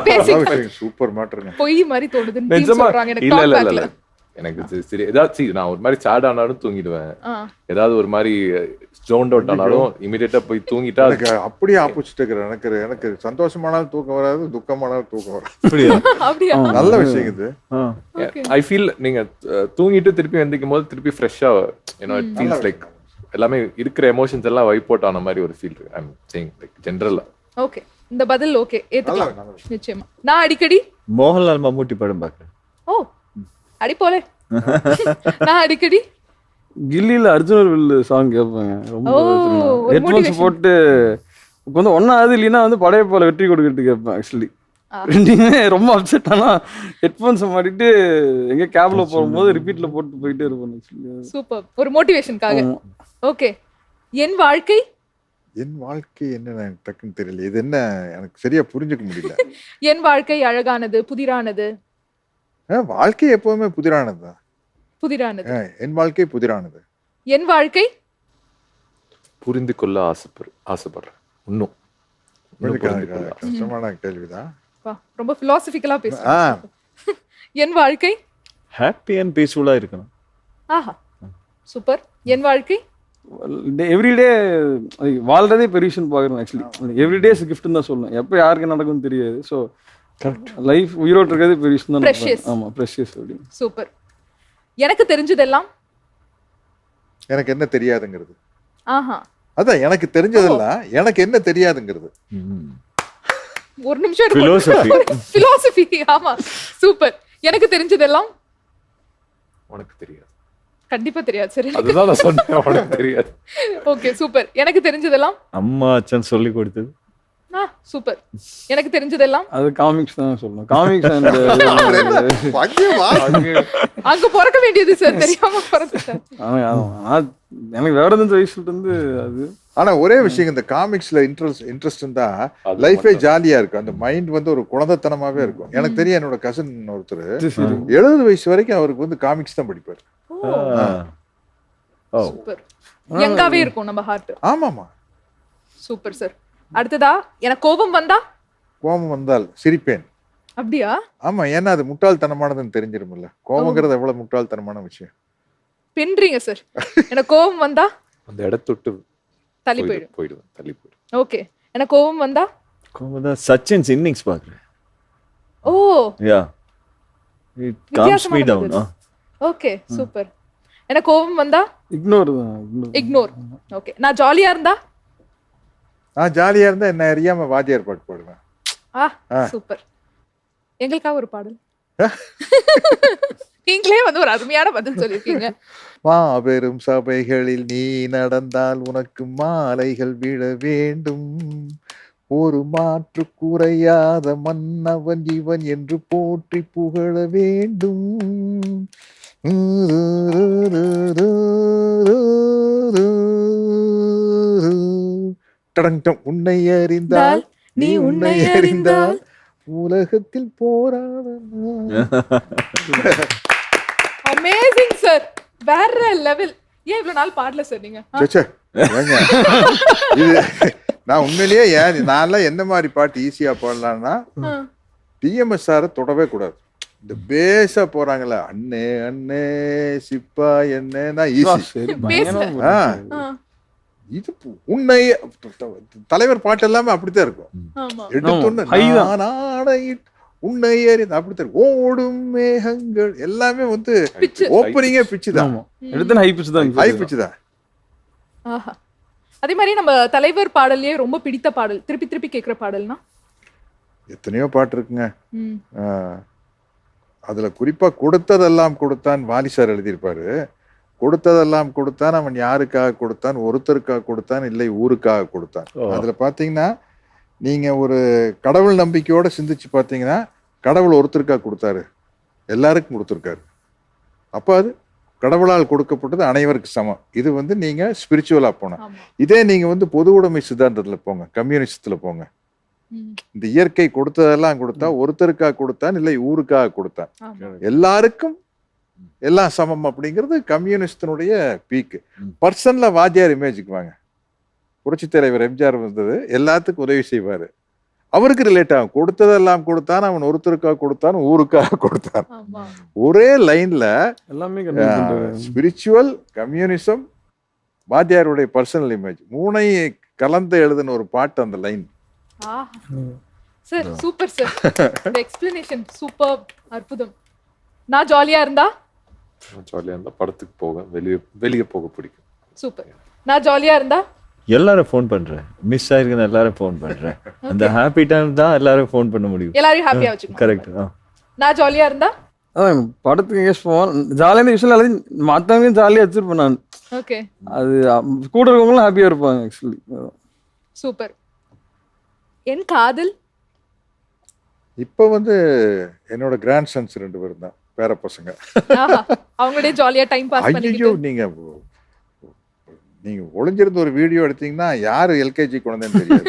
பேசிக் சூப்பர் மேட்டர்ங்க. பொய் மாதிரி தோணுதுன்னு சொல்றாங்க எனக்கு. இல்ல எனக்கு சரி ஏதாச்சும் நான் ஒரு மாதிரி சேட் ஆனாலும் தூங்கிடுவேன், ஆ. ஏதாவது ஒரு மாதிரி ஜோன்ட் அவுட் ஆனாலும் இமீடியட்டா போய் தூங்கிட்டா எனக்கு அப்படியே ஆப்போசிட் இருக்கிறேன். எனக்கு சந்தோஷமானாலும் தூக்கம் வராது, துக்கமானாலும் தூக்கம் வராது. அப்படியா? அப்படியா? நல்ல விஷயம் இது. Okay. ஐ ஃபீல் நீங்க தூங்கிட்டு திருப்பி எந்திக்கும் போது திருப்பி ஃப்ரெஷ்ஷா இட் ஃபீல்ஸ் லைக் எல்லாமே இருக்கிற எமோஷன்ஸ் எல்லாம் வைப் அவுட் ஆன மாதிரி ஒரு ஃபீல் இருக்கு. ஐ அம் சேயிங் லைக் ஜெனரலா. ஓகே, இந்த பதில் ஓகே, ஏத்துக்கலாம். நல்ல நிச்சயமா. நான் அடிக்கடி மோகன்லால் மம்முட்டி படம் பார்க்குறேன். ஓ அடி போலே. நான் அடிக்கடி கில்லியில் அர்ஜுனர் வில் சாங் கேட்பாங்க. ரொம்ப ஓ, ஒரு ஹெட்ஃபோன்ஸ் motivation. போட்டு இப்போ வந்து ஒன்றாவது இல்லைன்னா வந்து பழைய போல வெற்றி கொடுக்கறது கேட்பேன். ஆக்சுவலி ரெண்டுமே ரொம்ப அப்செட். ஆனால் ஹெட்ஃபோன்ஸை மாட்டிட்டு எங்கே கேப்ல போகும்போது ரிப்பீட்ல போட்டு போயிட்டே இருப்பேன். ஆக்சுவலி சூப்பர், ஒரு மோட்டிவேஷனுக்காக. ஓகே, என் வாழ்க்கை என் வாழ்க்கை என்ன எனக்கு டக்குன்னு தெரியல. இது என்ன எனக்கு சரியா புரிஞ்சுக்க முடியல. என் வாழ்க்கை அழகானது, புதிரானது. வாழ்க்கை எப்பவுமே புதிரானதுதான். புதிரானது. என் வாழ்க்கை புதிரானது. என் வாழ்க்கை புரிந்து கொள்ள ஆசைப்படுறேன். இன்னும் புரிந்து கொள்ள. கஷ்டமான கேள்விதான். வா, ரொம்ப பிலாசபிக்கலா ஆ. பேசுறேன். என் வாழ்க்கை ஹாப்பி அண்ட் பீஸ்ஃபுல்லாக இருக்கணும். ஆஹா சூப்பர். என் வாழ்க்கை எவ்ரிடே வாழ்றதே பெரிய விஷயம் பார்க்குறேன். ஆக்சுவலி எவ்ரிடேஸ் கிஃப்ட்னு தான் சொல்லணும். எப்போ யாருக்கு நடக்கும்னு தெரியாது. ஸோ லைஃப் உயிரோடு இருக்கிறது பெரிய விஷயம் தான். Precious. ஆமாம், ப்ரெஷியஸ் அப்படின்னு. சூப்பர். எனக்கு தெரிஞ்சதெல்லாம் எனக்கு என்ன தெரியாதுங்கிறது. ஆஹா அதான் எனக்கு தெரிஞ்சதெல்லாம் எனக்கு என்ன தெரியாதுங்கிறது. ஒரு நிமிஷம் Philosophy. பிலாசபி. ஆமா சூப்பர். எனக்கு தெரிஞ்சதெல்லாம் உனக்கு தெரியாது. கண்டிப்பா தெரியாது. சரி, அதுதான் நான் சொன்னேன், உனக்கு தெரியாது. Okay super. எனக்கு தெரிஞ்சதெல்லாம் அம்மா அச்சன் சொல்லி கொடுத்தது. சூப்பர். எனக்கு தெரிஞ்சதெல்லாம் அது காமிக்ஸ் தான் சொல்லணும். காமிக்ஸ் அண்ட் அங்க பிறக்க வேண்டியது சார், தெரியாம பிறந்துட்டேன். எனக்கு வேற எந்த வயசுல இருந்து அது. ஆனா ஒரே விஷயம், இந்த காமிக்ஸ்ல இன்ட்ரெஸ்ட் இருந்தா லைஃபே ஜாலியா இருக்கும். அந்த மைண்ட் வந்து ஒரு குழந்தைத்தனமாவே இருக்கும். எனக்கு தெரியும், என்னோட கசின் ஒருத்தர் 70 வயசு வரைக்கும் அவருக்கு வந்து காமிக்ஸ் தான் படிப்பாரு. சூப்பர். யங்காவே இருக்கும் நம்ம ஹார்ட். ஆமாமா. Super sir. அடுத்ததா, எனக்கு கோபம் வந்தா கோபம் வந்தால் சிரிப்பேன். அப்படியா? ஆமா, ஏன்னா அது முட்டாள்தனமானதுன்னு தெரிஞ்சிருமில்ல. கோபங்கிறது எவ்வளவு முட்டாள்தனமான விஷயம். பின்றீங்க சார். எனக்கு கோபம் வந்தா அந்த இடத்துட்டு தள்ளி தள்ளி போயிடுவேன். ஓகே, எனக்கு கோபம் வந்தா சச்சின்ஸ் இன்னிங்ஸ் பார்க்குறேன். Oh yeah, it calms me down. Okay super. எனக்கு கோபம் வந்தா இக்னோர் தான். இக்னோர். ஓகே, நான் ஜாலியா இருந்தா நான் ஜாலியா இருந்தா என்ன அறியாம வாத்தியார் பாட்டு பாடுவேன். சூப்பர். எங்களுக்காக ஒரு பாடல். நீங்களே வந்து ஒரு அருமையான பதில் சொல்லிருக்கீங்க. மாபெரும் சபைகளில் நீ நடந்தால் உனக்கு மாலைகள் விழ வேண்டும். ஒரு மாற்று குறையாத மன்னவன் இவன் என்று போற்றி புகழ வேண்டும். டடங்டம். உன்னை அறிந்தால் நீ உன்னை அறிந்தால் உலகத்தில் போராட. அமேசிங் சார், வேற லெவல். ஏன் இவ்வளவு நாள் பாடல சார் நீங்க? ஏங்க, இது நான் உண்மையிலேயே நான்லாம் என்ன மாதிரி பாட்டு ஈஸியா பாடலாம்னா டிஎம்எஸ் சாரை தொடவே கூடாது. இந்த பேஸா போறாங்கல்ல, அண்ணே அண்ணே சிப்பா என்ன ஈஸி. இது உன்னை தலைவர் பாட்டு எல்லாமே அப்படித்தான் இருக்கும். உன்னை அப்படித்தான். ஓடும் மேகங்கள் எல்லாமே வந்து ஓப்பனிங்கே பிச்சு தான். ஹை பிச்சு தான். அதே மாதிரி நம்ம தலைவர் பாடல்லையே ரொம்ப பிடித்த பாடல், திருப்பி திருப்பி கேட்கிற பாடல்னா? எத்தனையோ பாட்டு இருக்குங்க. அதுல குறிப்பா கொடுத்ததெல்லாம் கொடுத்தான் வாலி சார் எழுதியிருப்பாரு. கொடுத்ததெல்லாம் கொடுத்தான், அவன் யாருக்காக கொடுத்தான், ஒருத்தருக்காக கொடுத்தான், இல்லை ஊருக்காக கொடுத்தான். அதுல பாத்தீங்கன்னா நீங்க ஒரு கடவுள் நம்பிக்கையோட சிந்திச்சு பாத்தீங்கன்னா, கடவுள் ஒருத்தருக்காக கொடுத்தாரு, எல்லாருக்கும் கொடுத்துருக்காரு. அப்ப அது கடவுளால் கொடுக்கப்பட்டது அனைவருக்கு சமம். இது வந்து நீங்க ஸ்பிரிச்சுவலா போன. இதே நீங்க வந்து பொது உடைமை சித்தாந்தத்துல போங்க, கம்யூனிஸ்ட்ல போங்க. இந்த இயற்கை கொடுத்ததெல்லாம் கொடுத்தா, ஒருத்தருக்காக கொடுத்தான், இல்லை ஊருக்காக கொடுத்தான், எல்லாருக்கும் எல்லாம் சமம் அப்படிங்கிறது கம்யூனிஸ்டினுடைய பீக்கு. பர்சன்ல வாத்தியார் இமேஜுக்கு வாங்க. புரட்சி தலைவர் எம்ஜிஆர் வந்தது எல்லாத்துக்கும் உதவி செய்வாரு. அவருக்கு ரிலேட் ஆகும். கொடுத்ததெல்லாம் கொடுத்தான், அவன் ஒருத்தருக்காக கொடுத்தான், ஊருக்காக கொடுத்தான். ஆமா ஒரே லைன்ல எல்லாமே கன்வே பண்றாரு. ஸ்பிரிச்சுவல், கம்யூனிசம், வாத்தியாருடைய பர்சனல் இமேஜ் மூணையும் கலந்து எழுதின ஒரு பாட்டு அந்த லைன். சார் சூப்பர் சார், இந்த எக்ஸ்பிளனேஷன் சூப்பர், அற்புதம். நான் ஜாலியா இருந்தா படத்துக்கு போக வெளியே போக பிடிக்கும். சூப்பர். நான் ஜாலியா இருந்தா எல்லாரும் ஃபோன் பண்றேன், மிஸ் ஆயிருக்குன்னு எல்லாரும் ஃபோன் பண்றேன். அந்த ஹாப்பி டைம் தான் எல்லாரும் ஃபோன் பண்ண முடியும். எல்லாரையும் ஹாப்பியா வச்சுக்கணும். கரெக்ட். நான் ஜாலியா இருந்தா அதான் படத்துக்கு எங்கேயும் போவோம், ஜாலியாக இந்த விஷயம் எல்லாத்தையும் மற்றவங்களையும் ஜாலியாக வச்சிருப்பேன் நான். ஓகே அது கூட இருக்கவங்களும் ஹாப்பியாக இருப்பாங்க ஆக்சுவலி. சூப்பர். என் காதல் இப்போ வந்து என்னோட கிராண்ட் சன்ஸ் 2 பேரும் தான், பேர பசங்க. அவங்களுடைய ஜாலியா டைம் பாஸ் ஐயோ, பண்ணிட்டு நீங்க ஒளிஞ்சிருந்த ஒரு வீடியோ எடுத்தீங்கன்னா யாரு எல்கேஜி குழந்தைன்னு தெரியாது.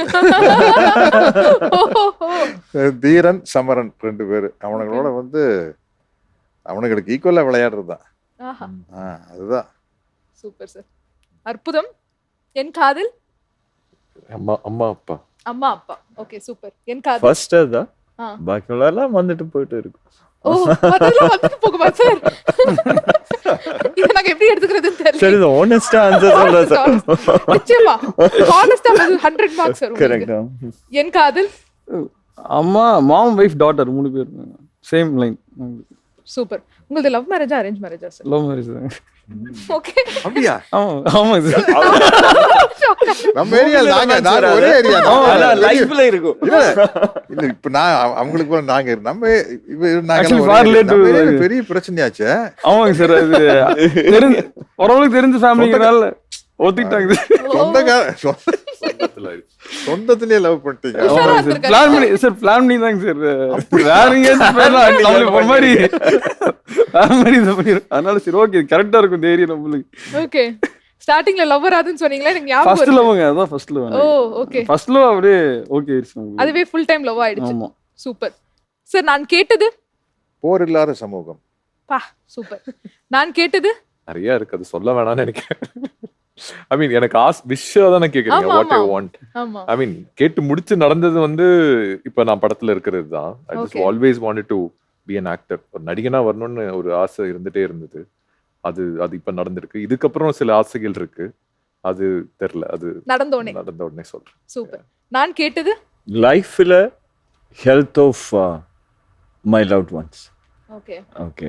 தீரன், சமரன் 2 பேரு. அவனுங்களோட வந்து அவனுங்களுக்கு ஈக்குவலா விளையாடுறது தான். அதுதான் சூப்பர் சார், அற்புதம். என் காதல் அம்மா அப்பா. அம்மா அப்பா. Okay super. என் காதல் ஃபர்ஸ்ட் அதான், பாக்கி எல்லாம் வந்துட்டு போயிட்டு இருக்கும். ஓ அதெல்லாம் வந்துட்டு போகுமா சார்? இத நான் எப்படி எடுத்துக்கிறதுன்னு தெரியல. சரி, இது ஹானஸ்டா ஆன்சர் சொல்றேன் சார். நிச்சயமா ஹானஸ்டா 100 மார்க்ஸ் சார். கரெக்ட். என் காதல் அம்மா, மாம், வைஃப், டாட்டர் 3 பேர் சேம் லைன். சூப்பர். உங்களுக்கு லவ் மேரேஜா அரேஞ்ச் மேரேஜா சார்? லவ் மேரேஜ் தான். ஓகே. அப்படியா? ஆமா சார். நம்ம ஏரியால நாங்க ஒரே ஏரியா ஆனா லைஃப்ல இருக்கும். இல்ல இப்ப நான் அவங்களுக்கு போல நாங்க நம்ம Actually, far later பெரிய பிரச்சனையாச்சு. ஆமாங்க சார். அது ஓரளவுக்கு தெரிஞ்ச ஃபேமிலிங்கனால ஒத்திட்டாங்க. சொந்தத்திலேயே லவ் பண்ணிட்டீங்க. பிளான் பண்ணி சார், பிளான் பண்ணி தாங்க சார். வேற எங்கேயாச்சும் போயிடலாம் நம்மளுக்கு ஒரு மாதிரி வேற மாதிரி இதை பண்ணிடும். அதனால சரி ஓகே கரெக்டா இருக்கும் இந்த ஏரியா நம்மளுக்கு. ஓகே. ஸ்டார்டிங்ல லவ் வராதுன்னு சொன்னீங்களா? எனக்கு ஞாபகம் ஃபர்ஸ்ட் வருது. லவ்ங்க, அதான் ஃபர்ஸ்ட் லவ். ஓ ஓகே. ஃபர்ஸ்ட் லவ் அப்படியே ஓகே ஆயிடுச்சு நம்மளுக்கு. அதுவே ஃபுல் டைம் லவ் ஆயிடுச்சு. ஆமா. Super sir. நான் கேட்டது போர் இல்லாத சமூகம். பா சூப்பர். நான் கேட்டது நிறைய இருக்கு, அது சொல்ல வேணாம்னு நினைக்கிறேன். ஐ மீன் எனக்கு விஷயம் தானே கேக்குறீங்க, ஆமா, வாட் ஐ ஆமா. வாண்ட். ஆமா ஐ மீன் கேட்டு முடிச்சு நடந்தது வந்து இப்ப நான் படத்துல இருக்கிறது தான். I just Okay. Always wanted to be an actor. ஒரு நடிகனா வரணும்னு ஒரு ஆசை இருந்துட்டே இருந்தது. அது இப்ப நடந்திருக்கு. இதுக்கப்புறம் சில ஆசைகள் இருக்கு, அது தெரியல, அது நடந்த உடனே சொல்றேன். சூப்பர். நான் கேட்டது லைஃப்ல health of my loved ones. Okay. Okay,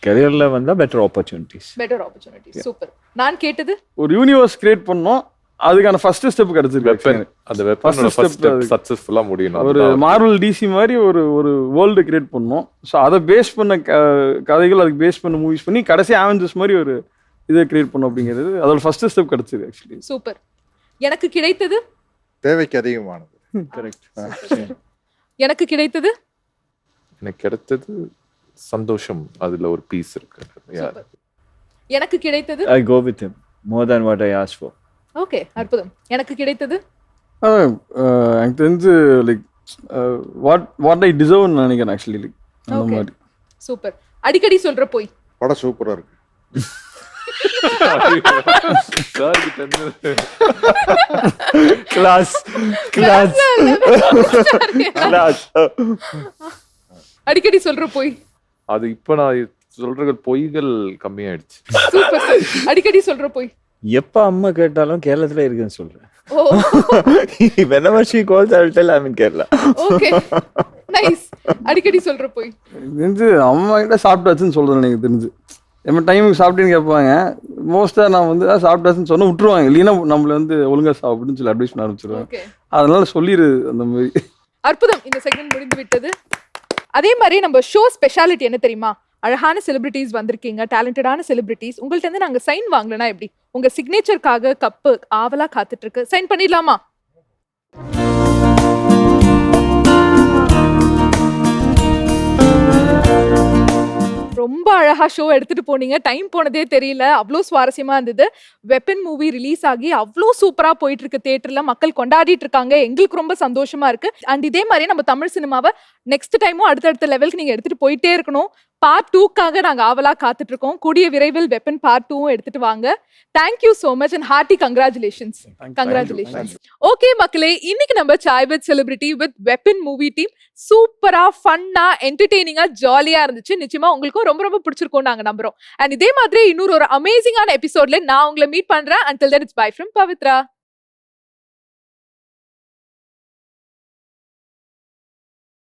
கரியர்ல வந்தா better opportunities. Better opportunity. Super. நான் கேட்டது ஒரு யூனிவர்ஸ் கிரியேட் பண்ணோம், அதுக்கான ஃபர்ஸ்ட் ஸ்டெப் கிடைச்சிருக்கு. வெப்பன், அந்த வெப்பனோட ஃபர்ஸ்ட் ஸ்டெப் சக்சஸ்ஃபுல்லா முடியணும். ஒரு மார்வல் டிசி மாதிரி ஒரு ஒரு வேர்ல்டு கிரியேட் பண்ணோம். ஸோ அதை பேஸ் பண்ண கதைகள், அதுக்கு பேஸ் பண்ண மூவிஸ் பண்ணி கடைசி அவெஞ்சர்ஸ் மாதிரி ஒரு இதை கிரியேட் பண்ணோம் அப்படிங்கிறது அதோட ஃபர்ஸ்ட் ஸ்டெப் கிடைச்சது ஆக்சுவலி. சூப்பர். எனக்கு கிடைத்தது தேவைக்கு அதிகமானது. கரெக்ட். எனக்கு கிடைத்தது எனக்கு கிடைத்தது சந்தோஷம், அதுல ஒரு பீஸ் இருக்கு. சூப்பர். எனக்கு கிடைத்தது I go with him more than what I asked for. Okay அற்புதம். எனக்கு கிடைத்தது எனக்கு தெரிஞ்சு லைக் வாட் ஐ டிசர்வ்னு நினைக்கிறேன் ஆக்சுவலி. லைக் அந்த Okay. மாதிரி. சூப்பர். அடிக்கடி சொல்ற போய் படம் சூப்பரா இருக்கு. Class. அடிக்கடி சொல்ற போய். அது இப்ப நான் சொல்ற பொய்கள் கம்மியாயிடுச்சு. Super sir. அடிக்கடி சொல்ற போய். எப்ப அம்மா கேட்டாலும் கேரளத்துல இருக்குன்னு சொல்றேன். ஓ Whenever she calls, I will tell I'm in Kerala. Okay nice. அடிக்கடி சொல்ற போய். தெரிஞ்சு அம்மா கிட்ட சாப்பிட்டாச்சுன்னு சொல்றேன். எனக்கு தெரிஞ்சு நம்ம டைமுக்கு சாப்பிட்டேன்னு கேட்பாங்க. மோஸ்டா நான் வந்து சாப்பிட்டாச்சுன்னு சொன்னா விட்டுருவாங்க, இல்லைன்னா நம்மள வந்து ஒழுங்கா சாப்பிடுன்னு சொல்லி அட்வைஸ் பண்ண ஆரம்பிச்சிருவாங்க. ஓகே அதனால சொல்லிடு அந்த மாதிரி. அற்புதம். இந்த செகண்ட் முடிந்து விட்டது. அதே மாதிரி நம்ம ஷோ ஸ்பெஷாலிட்டி என்ன தெரியுமா? அழகான செலிபிரிட்டிஸ் வந்திருக்கீங்க, டேலண்டடான செலிபிரிட்டிஸ். உங்கள்ட்ட இருந்து நாங்க சைன் வாங்கலனா எப்படி? உங்க சிக்னேச்சருக்காக கப்பு ஆவலா காத்துட்டு இருக்கு. சைன் பண்ணிடலாமா? ரொம்ப அழகா ஷோ எடுத்துட்டு போனீங்க. டைம் போனதே தெரியல, அவ்வளோ சுவாரஸ்யமா இருந்தது. வெப்பன் மூவி ரிலீஸ் ஆகி அவ்வளோ சூப்பரா போயிட்டு இருக்கு, தியேட்டர்ல மக்கள் கொண்டாடிட்டு இருக்காங்க. எங்களுக்கு ரொம்ப சந்தோஷமா இருக்கு. அண்ட் இதே மாதிரி நம்ம தமிழ் சினிமாவை நெக்ஸ்ட் டைமும் அடுத்தடுத்த லெவலுக்கு நீங்க எடுத்துட்டு போயிட்டே இருக்கணும். பார்ட் 2க்காக நாங்க ஆவலா காத்துட்டு இருக்கோம். கூடிய விரைவில் வெப்பன் பார்ட் 2 எடுத்துட்டு வாங்க. Thank you so much and hearty congratulations. Congratulations. Okay மக்களே, இன்னைக்கு நம்ம Sai with celebrity with weapon movie team சூப்பரா ஃபன்னா என்டர்டெய்னிங்கா ஜாலியா இருந்துச்சு. நிச்சயமா உங்களுக்கும் ரொம்ப ரொம்ப பிடிச்சிருக்கும் நாங்க நம்புறோம். அண்ட் இதே மாதிரி இன்னொரு ஒரு அமேசிங்கான எபிசோட்ல நான் உங்களை மீட் பண்றேன். until then it's bye from Pavitra.